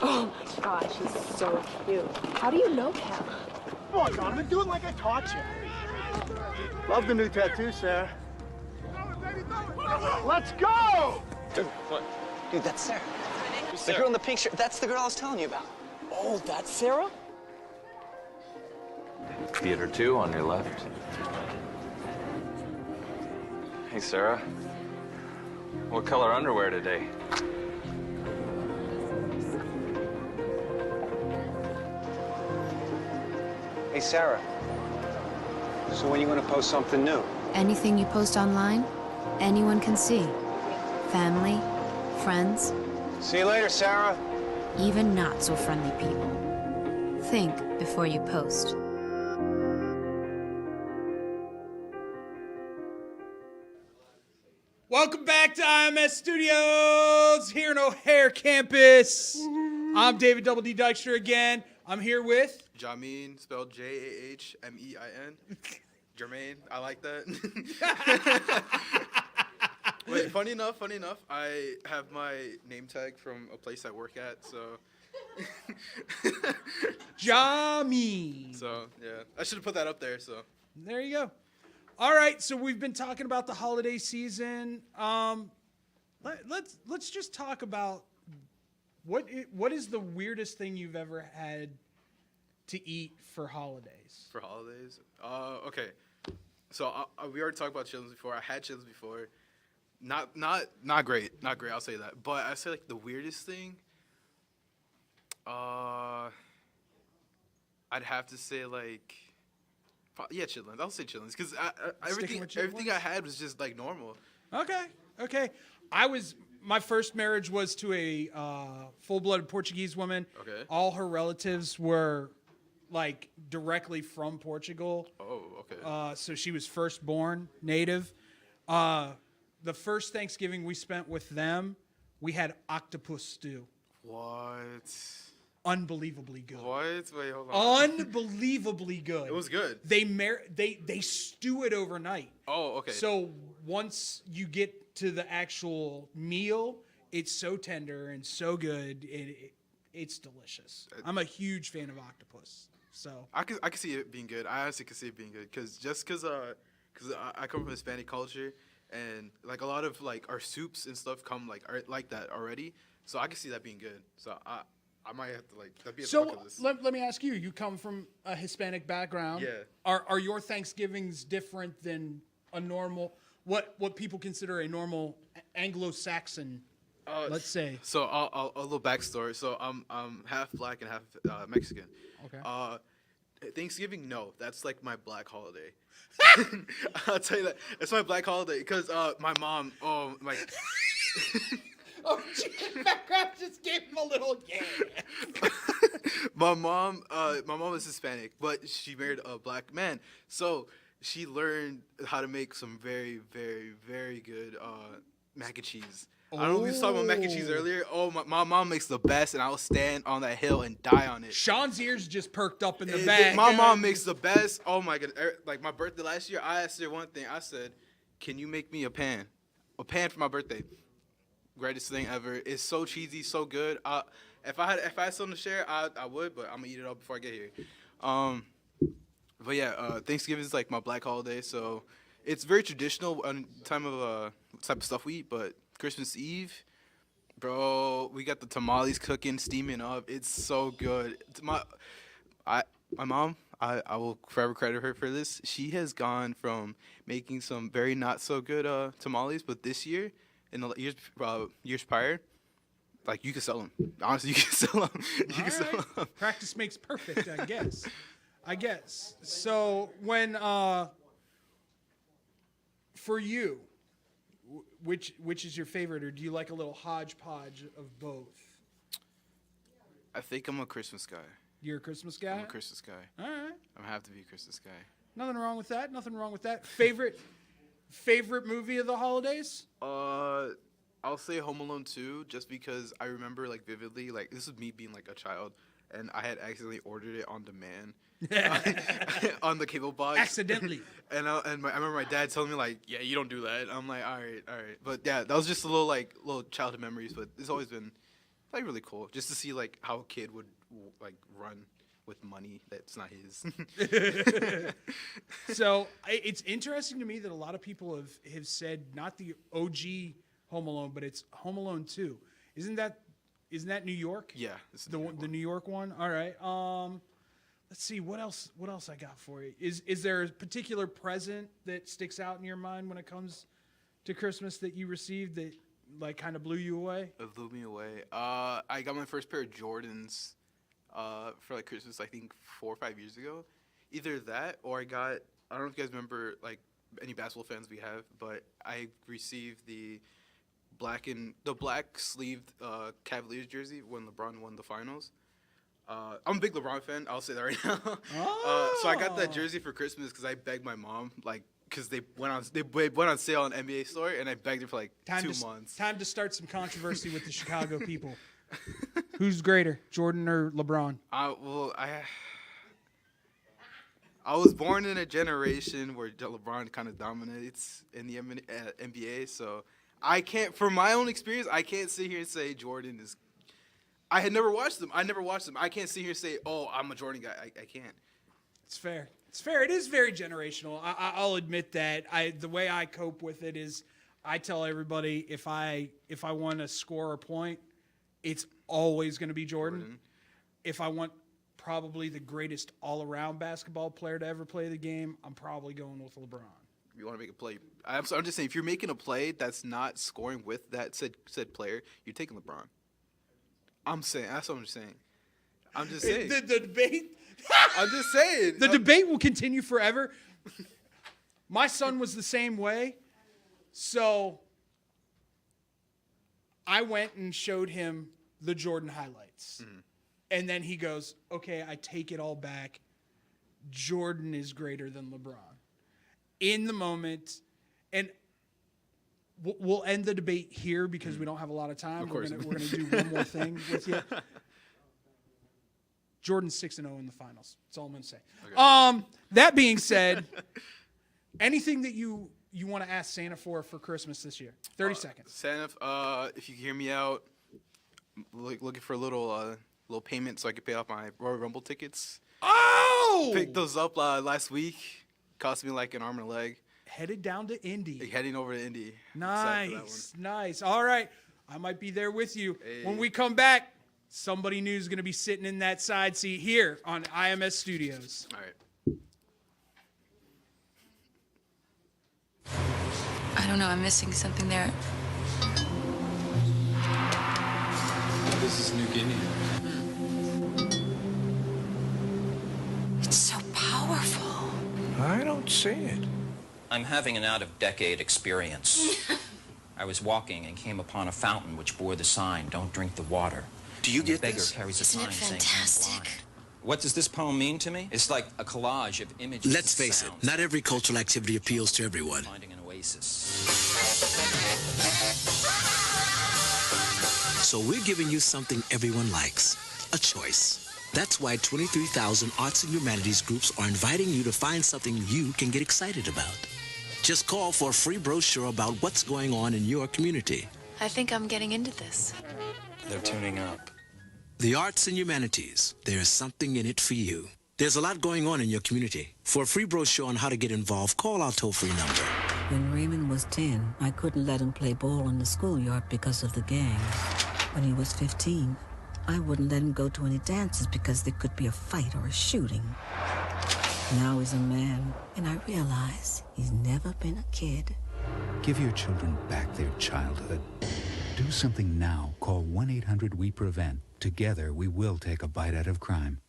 Oh my gosh, he's so cute. How do you know him? Come on, Donovan, do it like I taught you. Love the new tattoo, Sarah. Let's go! Dude, what? Dude, that's Sarah. The girl in the pink shirt. That's the girl I was telling you about. Oh, that's Sarah? Theater 2 on your left. Hey, Sarah. What color underwear today? Hey, Sarah. So when you want to post something new? Anything you post online, anyone can see. Family, friends, See you later, Sarah. even not so friendly people. Think before you post. Welcome back to IMS Studios here in O'Hare campus. I'm David Double D Dykstra again. I'm here with Jamin, spelled Jahmein. Jermaine, I like that. Wait, funny enough, I have my name tag from a place I work at, so. Jamin. So, yeah. I should have put that up there, so. There you go. All right, so we've been talking about the holiday season. Let's just talk about what is the weirdest thing you've ever had to eat for holidays? For holidays? Okay. So we already talked about chitlins before. I had chitlins before. Not great. Not great, I'll say that. But I say like the weirdest thing, I'd have to say like, yeah, chitlins. I'll say chitlins because everything I had was just like normal. Okay. My first marriage was to a full-blooded Portuguese woman. Okay. All her relatives were like directly from Portugal. Oh, okay. So she was firstborn native. The first Thanksgiving we spent with them, we had octopus stew. What? Unbelievably good. What? Wait, hold on. Unbelievably good. It was good. They stew it overnight. Oh, okay. So once you get to the actual meal, it's so tender and so good. It's delicious. I'm a huge fan of octopus. So I can see it being good. I honestly can see it being good because I come from Hispanic culture and like a lot of like our soups and stuff come like that already. So I can see that being good. So I might have to like that'd be a bucket list. Let me ask you. You come from a Hispanic background. Yeah. Are your Thanksgivings different than a normal what people consider a normal Anglo-Saxon? Let's say. So a little backstory. So I'm half black and half Mexican. Okay. Thanksgiving, no, that's like my black holiday. I'll tell you that it's my black holiday because my mom, oh my. Background just gave him a little yeah. My mom is Hispanic, but she married a black man, so she learned how to make some very, very, very good mac and cheese. I don't know if we was talking about mac and cheese earlier. Oh, my mom makes the best, and I will stand on that hill and die on it. Sean's ears just perked up in the back. My mom makes the best. Oh my god! Like my birthday last year, I asked her one thing. I said, "Can you make me a pan for my birthday?" Greatest thing ever. It's so cheesy, so good. If I had something to share, I would, but I'm gonna eat it all before I get here. But yeah, Thanksgiving is like my black holiday, so it's very traditional on type of stuff we eat. But Christmas Eve, bro, we got the tamales cooking, steaming up. It's so good. My mom, I will forever credit her for this. She has gone from making some very not so good tamales, but this year, in the years prior, like you can sell them. Honestly, you can sell them. Sell them. Practice makes perfect, I guess. So when for you, which is your favorite, or do you like a little hodgepodge of both? I think I'm a Christmas guy. You're a Christmas guy? I'm a Christmas guy. All right. I'm gonna have to be a Christmas guy. Nothing wrong with that. Favorite movie of the holidays? I'll say Home Alone 2, just because I remember like vividly, like this is me being like a child, and I had accidentally ordered it on demand on the cable box. Accidentally. And I remember my dad telling me like, yeah, you don't do that. I'm like, all right. But yeah, that was just a little childhood memories. But it's always been like really cool just to see like how a kid would like run with money that's not his. So it's interesting to me that a lot of people have said not the OG Home Alone, but it's Home Alone 2. Isn't that New York? Yeah, the New York one. All right. Let's see what else I got for you. Is there a particular present that sticks out in your mind when it comes to Christmas that you received that like kind of blew you away? It blew me away. I got my first pair of Jordans for like Christmas, I think 4 or 5 years ago. Either that or I don't know if you guys remember like any basketball fans we have, but I received the black sleeved Cavaliers jersey when LeBron won the finals. I'm a big LeBron fan. I'll say that right now. So I got that jersey for Christmas because I begged my mom, like, because they went on sale on NBA store, and I begged her for like 2 months. Time to start some controversy with the Chicago people. Who's greater, Jordan or LeBron? I was born in a generation where LeBron kind of dominates in the NBA, so I can't, from my own experience, I can't sit here and say Jordan is. I had never watched them. I can't sit here and say, oh, I'm a Jordan guy. I can't. It's fair. It's fair. It is very generational. I'll admit that. The way I cope with it is I tell everybody if I want to score a point, it's always going to be Jordan. If I want probably the greatest all-around basketball player to ever play the game, I'm probably going with LeBron. If you want to make a play, I'm just saying, if you're making a play that's not scoring with that said player, you're taking LeBron. I'm saying. That's what I'm saying. I'm just saying. The debate. I'm just saying. The debate will continue forever. My son was the same way. So I went and showed him the Jordan highlights. Mm-hmm. And then he goes, okay, I take it all back. Jordan is greater than LeBron. In the moment, and we'll end the debate here because we don't have a lot of time. We're gonna do one more thing with you. Jordan's 6-0 in the finals. That's all I'm gonna say. Okay. That being said, anything that you want to ask Santa for Christmas this year? 30 seconds. Santa, if you can hear me out, looking for a little payment so I can pay off my Royal Rumble tickets. Oh! Picked those up last week. Cost me like an arm and a leg. Headed down to Indy. Heading over to Indy. Nice, nice. All right. I might be there with you. Hey. When we come back, somebody new is going to be sitting in that side seat here on IMS Studios. All right. I don't know. I'm missing something there. This is New Guinea. It's so powerful. I don't see it. I'm having an out-of-decade experience. I was walking and came upon a fountain which bore the sign, "Don't drink the water." Do you get the beggar this? carries a Isn't sign it saying, "I'm fantastic?" blind." What does this poem mean to me? It's like a collage of images. Let's and face it, sounds. not every cultural activity appeals to everyone. Finding an oasis. So we're giving you something everyone likes, a choice. That's why 23,000 arts and humanities groups are inviting you to find something you can get excited about. Just call for a free brochure about what's going on in your community. I think I'm getting into this. They're tuning up. The arts and humanities, there's something in it for you. There's a lot going on in your community. For a free brochure on how to get involved, call our toll-free number. When Raymond was 10, I couldn't let him play ball in the schoolyard because of the gang. When he was 15, I wouldn't let him go to any dances because there could be a fight or a shooting. Now he's a man, and I realize he's never been a kid. Give your children back their childhood. Do something now. Call 1-800-WE-PREVENT. Together, we will take a bite out of crime.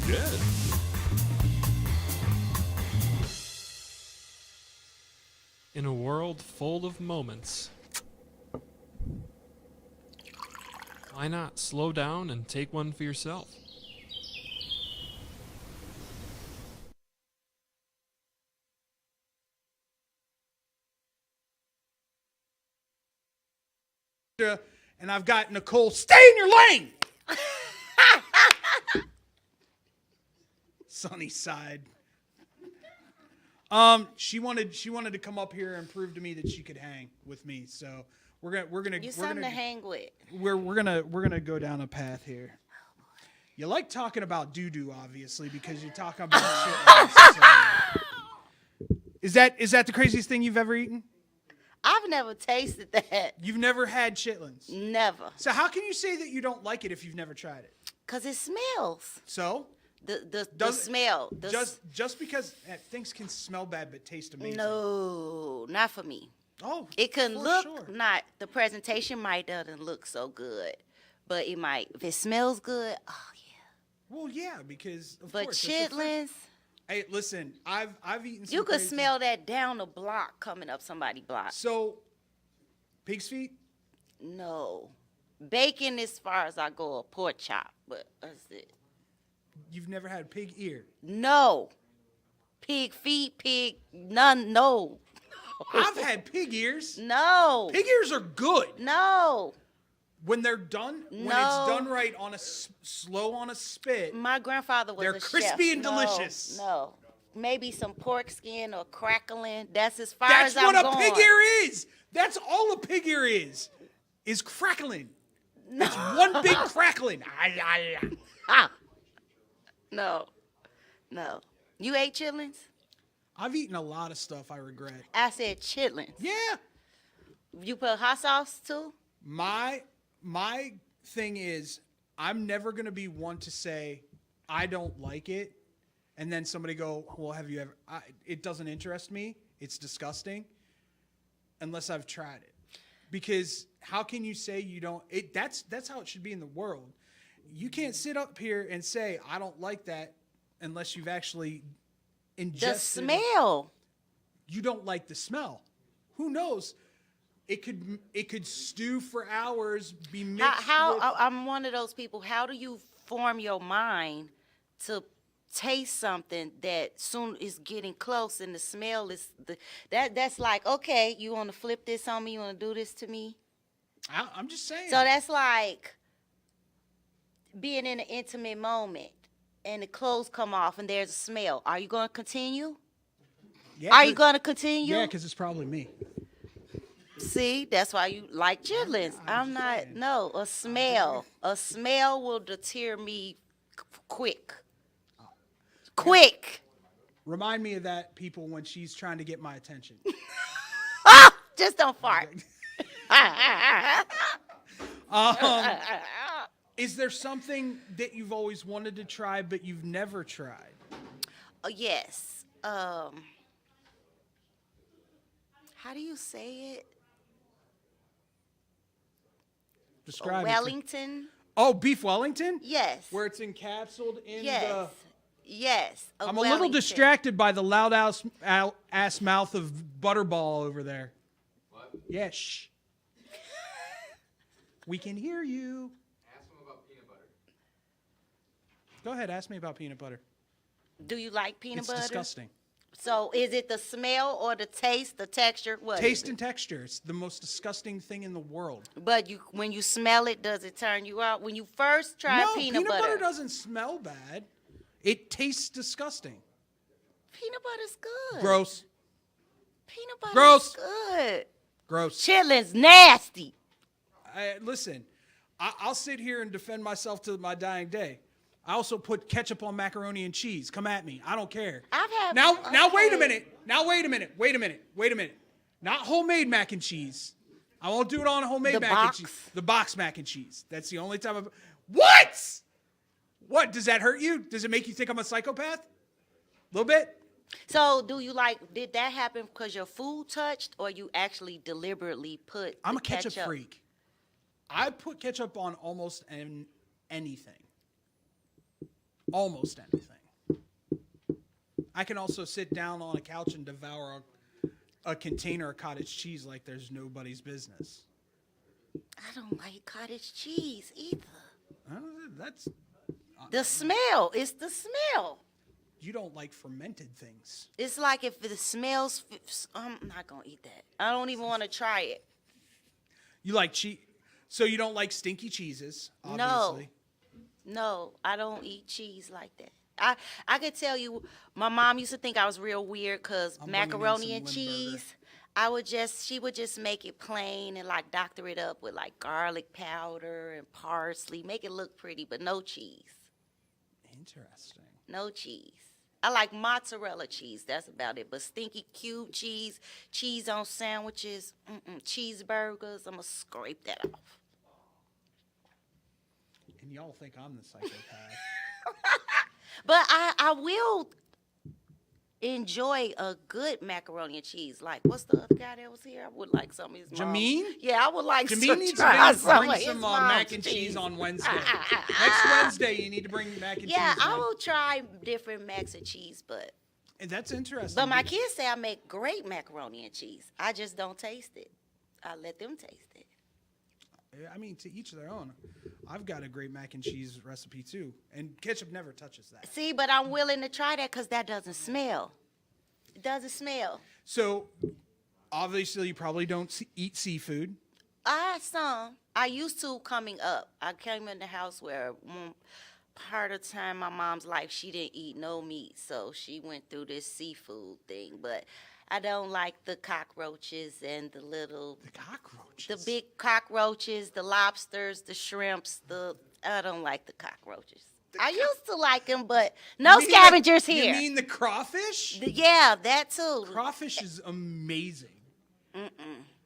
Good. In a world full of moments, why not slow down and take one for yourself? And I've got Nicole, stay in your lane! Sunny side. She wanted to come up here and prove to me that she could hang with me. So we're gonna You something to hang with. We're gonna go down a path here. You like talking about doo-doo, obviously, because you're talking about shit. So. Is that the craziest thing you've ever eaten? I've never tasted that. You've never had chitlins? Never. So how can you say that you don't like it if you've never tried it? Because it smells. So? The smell. Just because things can smell bad but taste amazing. No, not for me. Oh, it can for look sure. not. The presentation might doesn't look so good, but it might. If it smells good, oh yeah. Well, yeah, because of but course. chitlins. Hey, listen, I've eaten. Some You could crazy. smell that down the block coming up somebody's block. So, pig's feet? No, bacon as far as I go, a pork chop, but that's it. You've never had pig ear? No. Pig feet, pig, none, no. I've had pig ears. No. Pig ears are good. No. When they're done, when it's done right on a slow on a spit, my grandfather was they're a crispy chef. and delicious. No, maybe some pork skin or crackling. That's as far That's as I'm what going. a pig ear is. That's all a pig ear is crackling. It's one big crackling. No. You ate chitlins? I've eaten a lot of stuff I regret. I said chitlins. Yeah. You put hot sauce too? My thing is, I'm never gonna be one to say I don't like it, and then somebody go, well, have you ever? It doesn't interest me. It's disgusting, unless I've tried it. Because how can you say you don't? That's how it should be in the world. You can't sit up here and say I don't like that unless you've actually ingested. The smell. You don't like the smell. Who knows? It could stew for hours, be mixed with... I'm one of those people. How do you form your mind to taste something that soon is getting close and the smell is that's like, okay, you want to flip this on me? You want to do this to me? I'm just saying. So that's like being in an intimate moment and the clothes come off and there's a smell. Are you going to continue? Yeah, Are you going to continue? Yeah, because it's probably me. See, that's why you like chitlins. I'm not. No, a smell will deter me quick. Remind me of that, people, when she's trying to get my attention. Just don't fart. Is there something that you've always wanted to try but you've never tried? Yes. How do you say it? Describe Wellington. Oh, beef Wellington? Yes. Where it's encapsulated in Yes. Yes. I'm a little distracted by the loud ass mouth of Butterball over there. What? Yeah, shh. We can hear you. Ask him about peanut butter. Go ahead, ask me about peanut butter. Do you like peanut butter? It's disgusting. So is it the smell or the taste, the texture? What? Taste and texture. It's the most disgusting thing in the world. But when you smell it, does it turn you out? When you first try peanut butter doesn't smell bad. It tastes disgusting. Peanut butter's good. Gross. Peanut butter's Gross. good. Gross. Chitlins nasty. Listen, I'll sit here and defend myself to my dying day. I also put ketchup on macaroni and cheese. Come at me. I don't care. Now wait a minute. Wait a minute. Not homemade mac and cheese. I won't do it on homemade mac and cheese. The box mac and cheese. That's the only time What? What? Does that hurt you? Does it make you think I'm a psychopath? A little bit? So did that happen because your food touched or you actually deliberately put I'm a ketchup freak. I put ketchup on almost anything. Almost anything. I can also sit down on a couch and devour a container of cottage cheese like there's nobody's business. I don't like cottage cheese either. That's the smell. It's the smell. You don't like fermented things. It's like if it smells, I'm not going to eat that. I don't even want to try it. You like cheese? So you don't like stinky cheeses, obviously. No, I don't eat cheese like that. I could tell you, my mom used to think I was real weird because macaroni and cheese, she would just make it plain and like doctor it up with like garlic powder and parsley, make it look pretty, but no cheese. Interesting. No cheese. I like mozzarella cheese, that's about it. But stinky cube cheese, cheese on sandwiches, cheeseburgers, I'm going to scrape that off. And y'all think I'm the psychopath. But I will enjoy a good macaroni and cheese. Like, what's the other guy that was here? I would like some of his mom. Jameen? Yeah, I would like Jameen needs to bring some mac and cheese on Wednesday. Next Wednesday, you need to bring mac and cheese. Yeah, I will try different macs and cheese, but... And that's interesting. But my kids say I make great macaroni and cheese. I just don't taste it. I let them taste it. I mean, to each their own. I've got a great mac and cheese recipe, too. And ketchup never touches that. See, but I'm willing to try that because that doesn't smell. It doesn't smell. So, obviously, you probably don't eat seafood. I had some. I used to coming up. I came in the house where part of the time my mom's life she didn't eat no meat, so she went through this seafood thing. But I don't like the cockroaches and the big cockroaches, the lobsters, the shrimps. I don't like the cockroaches. I used to like them, but no You mean scavengers the, here. You mean the crawfish? Yeah, that too. Crawfish is amazing.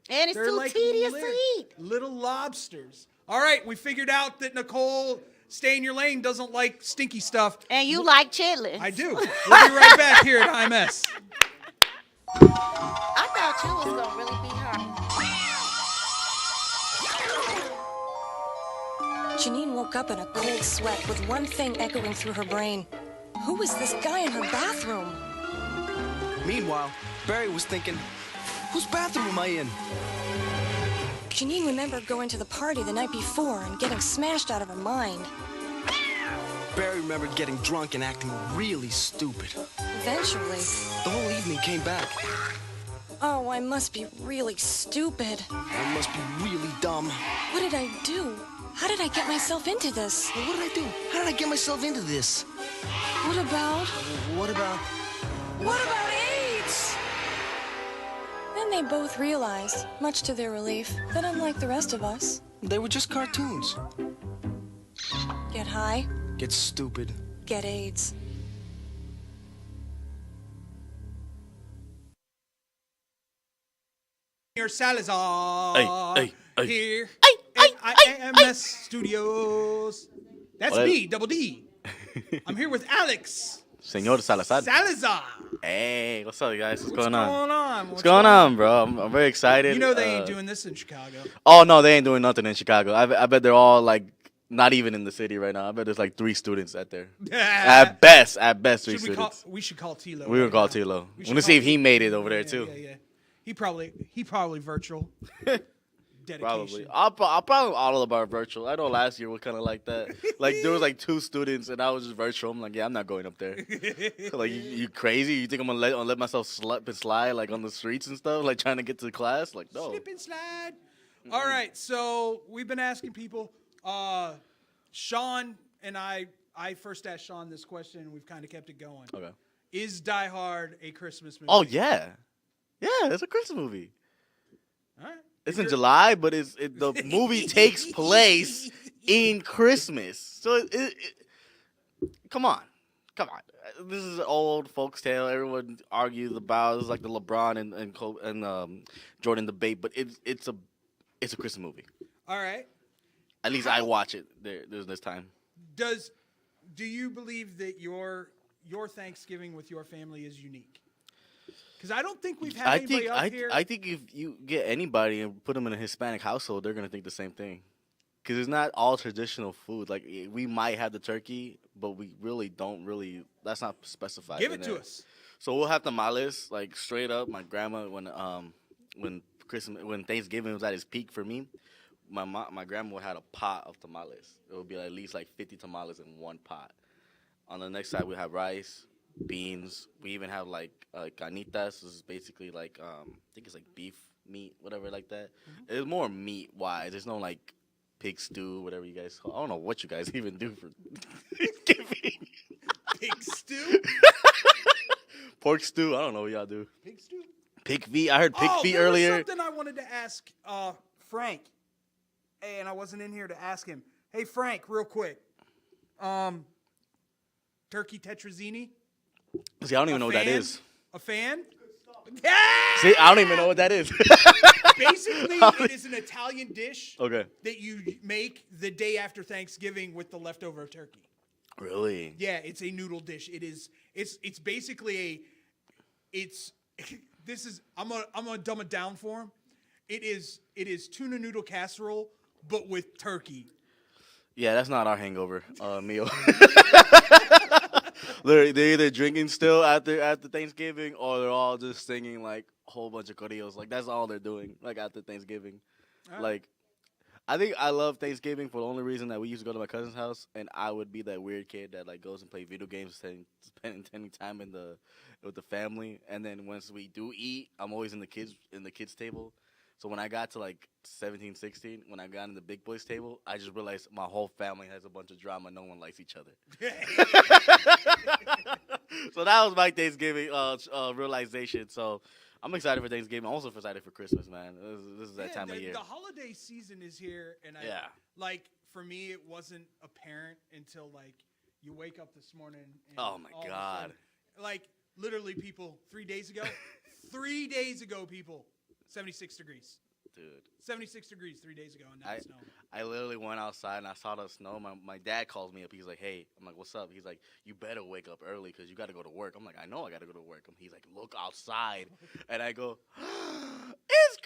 And it's They're too like tedious to eat. little lobsters. All right, we figured out that Nicole, stay in your lane, doesn't like stinky stuff. And you like chitlins. I do. We'll be right back here at IMS. I thought you was gonna really be hard. Janine woke up in a cold sweat with one thing echoing through her brain. Who was this guy in her bathroom? Meanwhile, Barry was thinking, whose bathroom am I in? Janine remembered going to the party the night before and getting smashed out of her mind. Barry remembered getting drunk and acting really stupid. Eventually. The whole evening came back. Oh, I must be really stupid. I must be really dumb. What did I do? How did I get myself into this? Well, what did I do? How did I get myself into this? What about AIDS? Then they both realized, much to their relief, that unlike the rest of us, They were just cartoons. get high, Get stupid. get AIDS. Your Salazar Hey. here at IMS Studios. That's What? me, Double D. I'm here with Alex Señor Salazar. Salazar. Hey, what's up, guys? What's going on? What's going on, bro? I'm very excited. You know they ain't doing this in Chicago. Oh, no, they ain't doing nothing in Chicago. I bet they're all, like, not even in the city right now. I bet there's, like, 3 students out there. At best, 3 students. We should call Tilo. We would call Tilo. We I should want to see call if he made it over there, too. Yeah. He probably virtual. Dedication. Probably. I'll probably all of our virtual. I know last year was kind of like that. Like, there was, like, 2 students, and I was just virtual. I'm like, yeah, I'm not going up there. Like, you crazy? You think I'm going to let myself slip and slide, like, on the streets and stuff? Like, trying to get to the class? Like, no. Slip and slide. All right, so we've been asking people. Sean and I first asked Sean this question, and we've kind of kept it going. Okay. Is Die Hard a Christmas movie? Oh, yeah. Yeah, it's a Christmas movie. All right. It's in July, but the movie takes place in Christmas. So come on. This is an old folks' tale. Everyone argues about. It's like the LeBron and Jordan debate, but it's a Christmas movie. All right. At least I watch it. There's this time. Do you believe that your Thanksgiving with your family is unique? Because I don't think we've had anybody up here. I think if you get anybody and put them in a Hispanic household, they're gonna think the same thing. Because it's not all traditional food. Like, we might have the turkey, but we really don't really. That's not specified. Give it to us. So we'll have tamales, like, straight up. My grandma, when Thanksgiving was at its peak for me, my grandma had a pot of tamales. It would be at least like 50 tamales in one pot. On the next side, we have rice, beans. We even have like carnitas. This is basically like I think it's like beef meat, whatever like that. Mm-hmm. It's more meat wise. There's no like pig stew, whatever you guys call. I don't know what you guys even do for Thanksgiving. Pig stew? Pork stew. I don't know what y'all do. Pig stew? Pig feet. I heard pig feet there earlier. Was something I wanted to ask Frank, and I wasn't in here to ask him. Hey Frank, real quick. Turkey tetrazzini? See, I don't even know what that is. A fan? Yeah! See, I don't even know what that is. Basically, it is an Italian dish that you make the day after Thanksgiving with the leftover turkey. Really? Yeah, it's a noodle dish. It's basically I'm gonna dumb it down for him. It is tuna noodle casserole, but with turkey. Yeah, that's not our hangover meal. They're either drinking still after Thanksgiving, or they're all just singing like a whole bunch of corridos. Like, that's all they're doing, like, after Thanksgiving. Right. Like, I think I love Thanksgiving for the only reason that we used to go to my cousin's house, and I would be that weird kid that like goes and play video games, spending time with the family. And then once we do eat, I'm always in the kids table. So when I got to like 17, 16, when I got in the big boys table, I just realized my whole family has a bunch of drama. No one likes each other. So that was my Thanksgiving realization. So I'm excited for Thanksgiving. I'm also excited for Christmas, man. This is that time of year. The holiday season is here, and like for me, it wasn't apparent until like you wake up this morning. And Oh my all of a God! sudden, like literally, people 3 days ago, 3 days ago, people, 76 degrees. Dude. 76 degrees 3 days ago, and now it's snowing. I literally went outside and I saw the snow. My dad calls me up. He's like, hey. I'm like, what's up? He's like, you better wake up early because you got to go to work. I'm like, I know I got to go to work. He's like, look outside. And I go, it's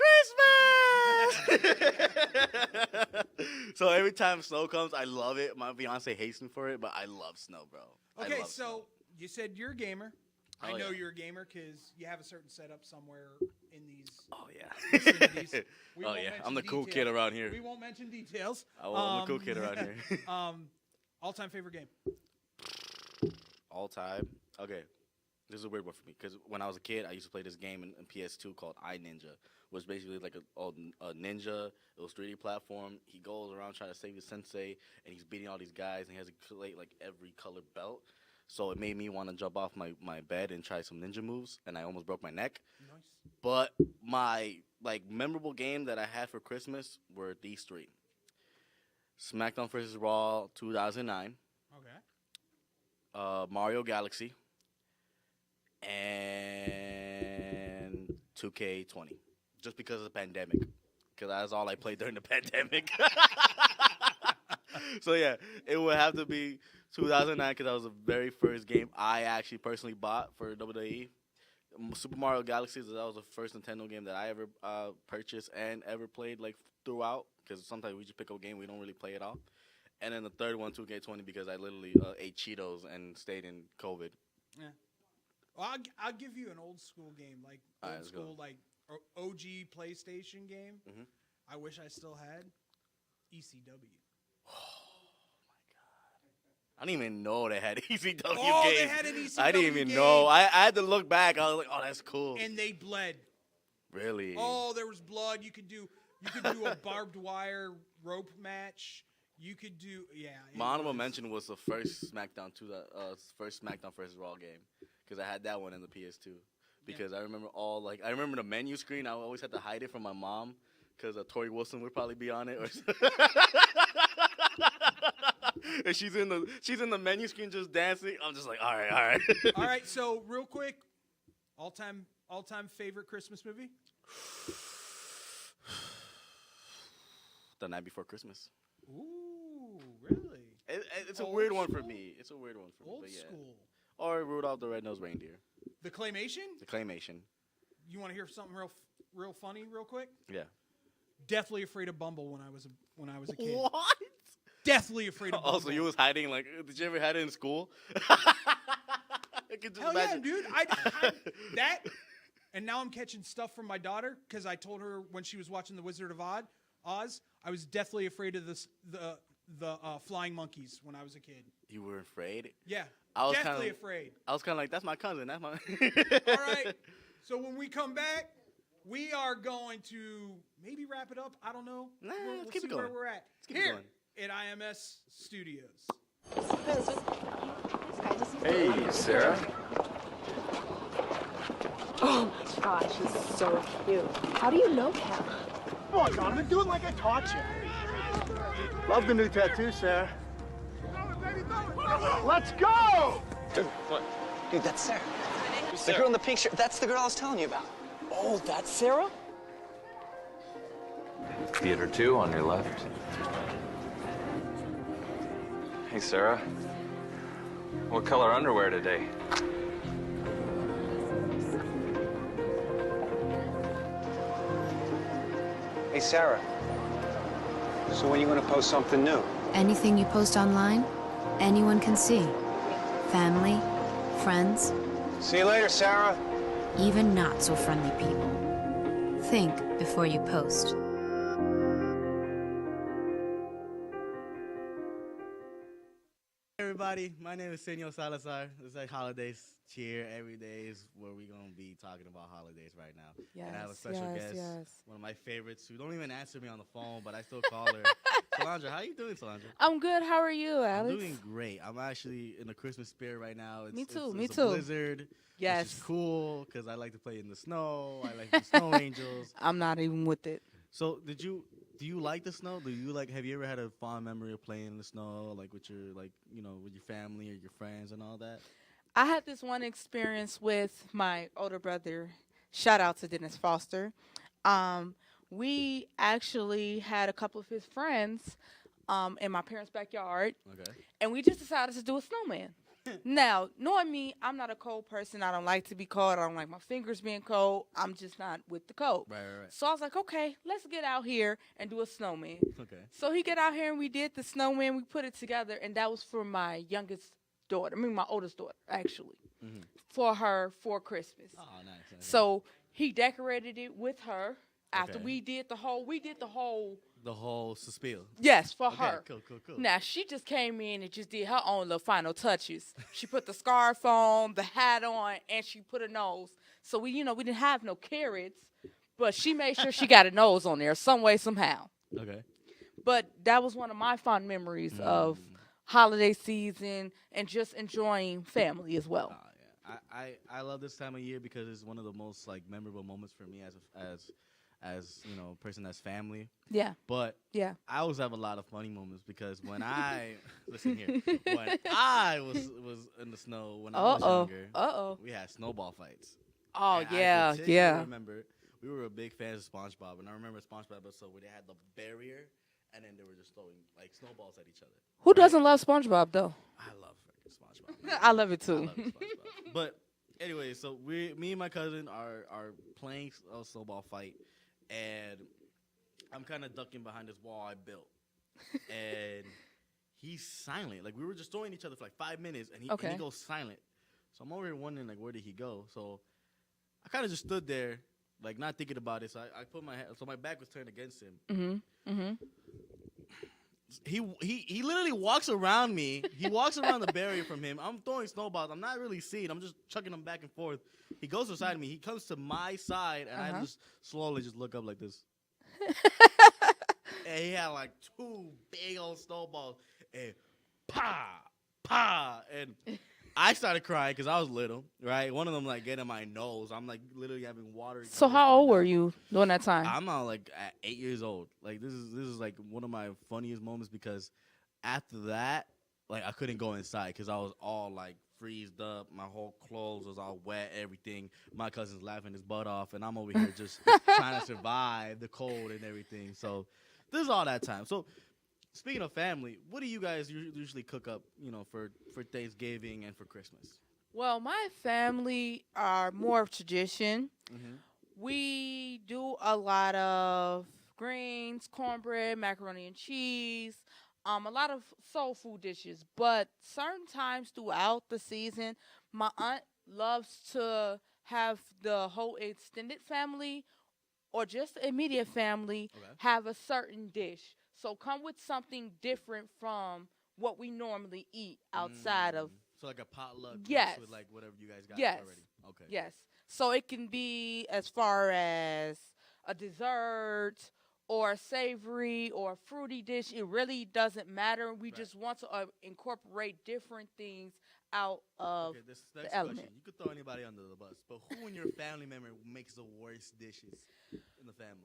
Christmas! So every time snow comes, I love it. My fiance hates me for it, but I love snow, bro. Okay, so you said you're a gamer. I know yeah. you're a gamer because you have a certain setup somewhere in these. Oh yeah. vicinities. We Oh won't yeah. mention I'm the cool kid details. around here. We won't mention details. I'm the cool kid around here. All-time favorite game. All time. Okay. This is a weird one for me because when I was a kid, I used to play this game in PS2 called iNinja, which is basically like a ninja. It was 3D platform. He goes around trying to save his sensei, and he's beating all these guys, and he has to collect like every colored belt. So it made me want to jump off my bed and try some ninja moves, and I almost broke my neck. Nice. But my like memorable game that I had for Christmas were these three: SmackDown vs. Raw 2009. Okay. Mario Galaxy, and 2K20. Just because of the pandemic. Because that's all I played during the pandemic. So, yeah, it would have to be 2009 because that was the very first game I actually personally bought for WWE. Super Mario Galaxy, that was the first Nintendo game that I ever purchased and ever played like throughout. Because sometimes we just pick up a game, we don't really play it all. And then the third one, 2K20, because I literally ate Cheetos and stayed in COVID. Yeah. Well, I'll give you an old school game, like All old right, school, like OG PlayStation game. Mm-hmm. I wish I still had ECW. I didn't even know they had ECW Oh, games. they had an ECW I didn't even game. know. I had to look back. I was like, oh, that's cool. And they bled. Really? Oh, there was blood. You could do a barbed wire rope match. You could do My honorable mention was the first SmackDown vs. Raw game because I had that one in the PS2. Because I remember I remember the menu screen. I always had to hide it from my mom because Tori Wilson would probably be on it. And she's in the menu screen just dancing. I'm just like, all right. All right. So real quick, all time favorite Christmas movie. The Night Before Christmas. Ooh, really? It's a weird one for me. It's a weird one for me. Old But yeah. school. Or Rudolph the Red-Nosed Reindeer. The claymation. The claymation. You want to hear something real funny, real quick? Yeah. Deathly afraid of Bumble when I was a kid. What? Deathly afraid of Bumble. Also, you was hiding like? Did you ever hide it in school? I could just Hell imagine. yeah, dude! I that, and now I'm catching stuff from my daughter because I told her when she was watching The Wizard of Oz, I was deathly afraid of the flying monkeys when I was a kid. You were afraid? Yeah, I was deathly afraid. I was kind of like, that's my cousin. That's my. All right. So when we come back, we are going to maybe wrap it up. I don't know. Nah, we'll let's keep see it going. where we're at. Let's keep it Here going. at IMS Studios. Hey, Sarah. Oh my gosh, he's so cute. How do you know him? Come on, Donovan, do it like I taught you. Love the new tattoo, Sarah. Let's go! Dude, what? Dude, that's Sarah. The girl in the pink shirt. That's the girl I was telling you about. Oh, that's Sarah? Theater 2 on your left. Hey, Sarah. What color underwear today? Hey, Sarah. So when you going to post something new? Anything you post online, anyone can see. Family, friends, See you later, Sarah. even not so friendly people. Think before you post. everybody. My name is Senor Salazar. It's like holidays cheer. Every day is where we're going to be talking about holidays right now. And I have a special guest, one of my favorites, who don't even answer me on the phone, but I still call her. Solandra, how you doing, Solandra? I'm good. How are you, Alex? I'm doing great. I'm actually in the Christmas spirit right now. Me too. It's a blizzard. Yes. Which is cool because I like to play in the snow. I like the snow angels. I'm not even with it. So do you like the snow? Have you ever had a fond memory of playing in the snow, like with your with your family or your friends and all that? I had this one experience with my older brother. Shout out to Dennis Foster. We actually had a couple of his friends in my parents' backyard. Okay. And we just decided to do a snowman. Now, knowing me, I'm not a cold person. I don't like to be cold. I don't like my fingers being cold. I'm just not with the cold. Right. So I was like, okay, let's get out here and do a snowman. Okay. So he get out here and we did the snowman. We put it together, and that was for my youngest daughter. My oldest daughter, actually, for Christmas. Oh, nice. So he decorated it with her. After we did the whole spiel. Yes, for Okay, her. Cool. Now she just came in and just did her own little final touches. She put the scarf on, the hat on, and she put a nose. So we didn't have no carrots, but she made sure she got a nose on there some way, somehow. Okay. But that was one of my fond memories of holiday season and just enjoying family as well. I love this time of year because it's one of the most memorable moments for me as a person that's family. Yeah. But yeah, I always have a lot of funny moments because when I listen here, when I was in the snow when I was younger, we had snowball fights. Oh and yeah, I yeah. remember we were a big fans of SpongeBob, and I remember a SpongeBob episode where they had the barrier, and then they were just throwing snowballs at each other. Who doesn't love SpongeBob though? I love SpongeBob. I love it too. I love SpongeBob. But anyway, so me and my cousin are playing a snowball fight, and I'm kind of ducking behind this wall I built, and he's silent. Like we were just throwing each other for 5 minutes, and he goes silent. So I'm over here wondering where did he go? So I kind of just stood there, not thinking about it. So I put my head, so my back was turned against him. He literally walks around me. He walks around the barrier from him. I'm throwing snowballs. I'm not really seeing. I'm just chucking them back and forth. He goes beside me. He comes to my side, and I just slowly just look up like this. And he had 2 big old snowballs, and pa, and I started crying because I was little, right? One of them get in my nose. I'm literally having water. So how old were you during that time? I'm now at 8 years old. This is one of my funniest moments because after that, I couldn't go inside because I was all freezed up. My whole clothes was all wet, everything. My cousin's laughing his butt off, and I'm over here just trying to survive the cold and everything. So this is all that time. So speaking of family, what do you guys usually cook up, for Thanksgiving and for Christmas? Well, my family are more of tradition. We do a lot of greens, cornbread, macaroni and cheese, a lot of soul food dishes. But certain times throughout the season, my aunt loves to have the whole extended family or just the immediate family have a certain dish. So come with something different from what we normally eat outside of. So a potluck Yes. with whatever you guys got Yes. already. Okay. Yes. So it can be as far as a dessert or a savory or a fruity dish. It really doesn't matter. We just want to incorporate different things out of This the next element. question. You could throw anybody under the bus, but who in your family member makes the worst dishes in the family?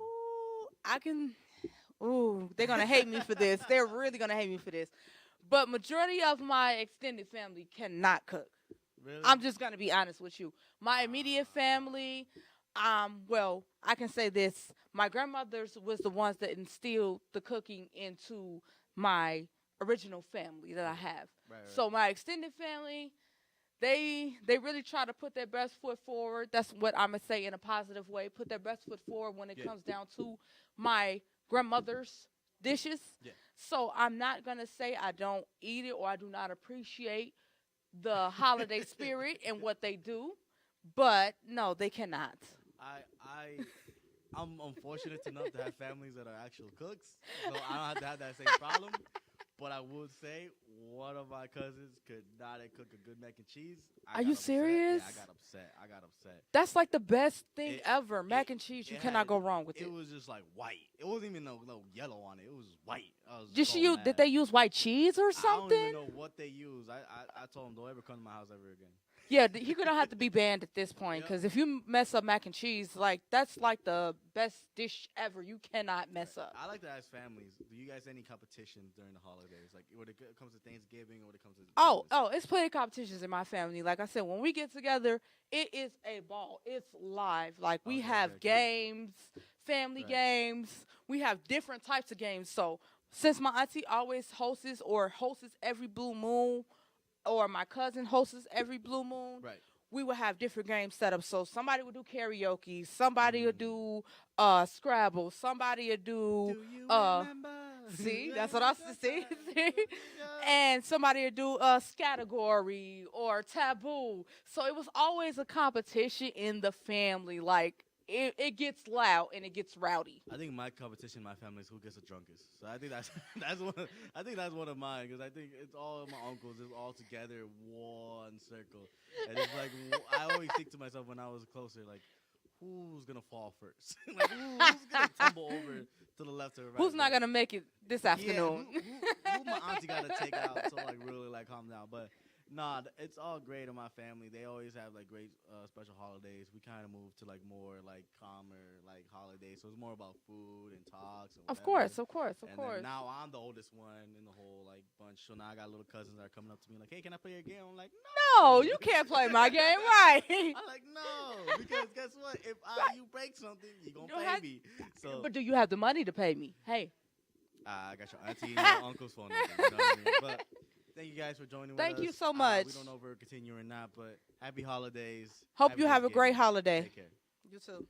They're going to hate me for this. They're really going to hate me for this. But majority of my extended family cannot cook. Really? I'm just going to be honest with you. My immediate family, well, I can say this. My grandmother's was the ones that instilled the cooking into my original family that I have. Right. So my extended family, they really try to put their best foot forward. That's what I'm going to say in a positive way. Put their best foot forward when it comes down to my grandmother's dishes. Yeah. So I'm not going to say I don't eat it or I do not appreciate the holiday spirit and what they do. But no, they cannot. I'm unfortunate enough to have families that are actual cooks, so I don't have to have that same problem. But I would say one of my cousins could not cook a good mac and cheese. Are you serious? Yeah, I got upset. That's like the best thing ever. Mac and cheese. You cannot go wrong with it. It was just like white. It wasn't even no yellow on it. It was white. I was Did so she use? mad. Did they use white cheese or I don't something? even know what they use. I told them don't ever come to my house ever again. Yeah, you're gonna have to be banned at this point because if you mess up mac and cheese, like that's like the best dish ever. You cannot mess up. I like to ask families, do you guys any competitions during the holidays? Like when it comes to Thanksgiving or when it comes to It's plenty of competitions in my family. Like I said, when we get together, it is a ball. It's live. Like we have games, family games. We have different types of games. So since my auntie always hosts every blue moon, or my cousin hosts every blue moon, we would have different games set up. So somebody would do karaoke, somebody would do Scrabble, somebody would do see, that's what I see. And somebody would do category or taboo. So it was always a competition in the family. Like it gets loud and it gets rowdy. I think my competition in my family is who gets the drunkest. So I think that's one of mine because I think it's all of my uncles is all together in one circle, and it's like I always think to myself when I was closer, like who's gonna fall first? Like who's gonna tumble over to the left or right? Who's not gonna make it this afternoon? Who my auntie gotta take out to like really like calm down, but. Nah, it's all great in my family. They always have like great special holidays. We kind of moved to like more like calmer like holidays, so it's more about food and talks. And Of course. Then now I'm the oldest one in the whole like bunch, so now I got little cousins that are coming up to me like, "Hey, can I play your game?" I'm like, No, you can't play my game, right? I'm like, no, because guess what? If you break something, you gonna pay me. So, but do you have the money to pay me? Hey, I got your auntie and your uncle's phone number. You know what I mean? But thank you guys for joining with us. Thank you so much. We don't know if we're continuing or not, but happy holidays. Hope Happy you have a great Thanksgiving. holiday. Take care. You too.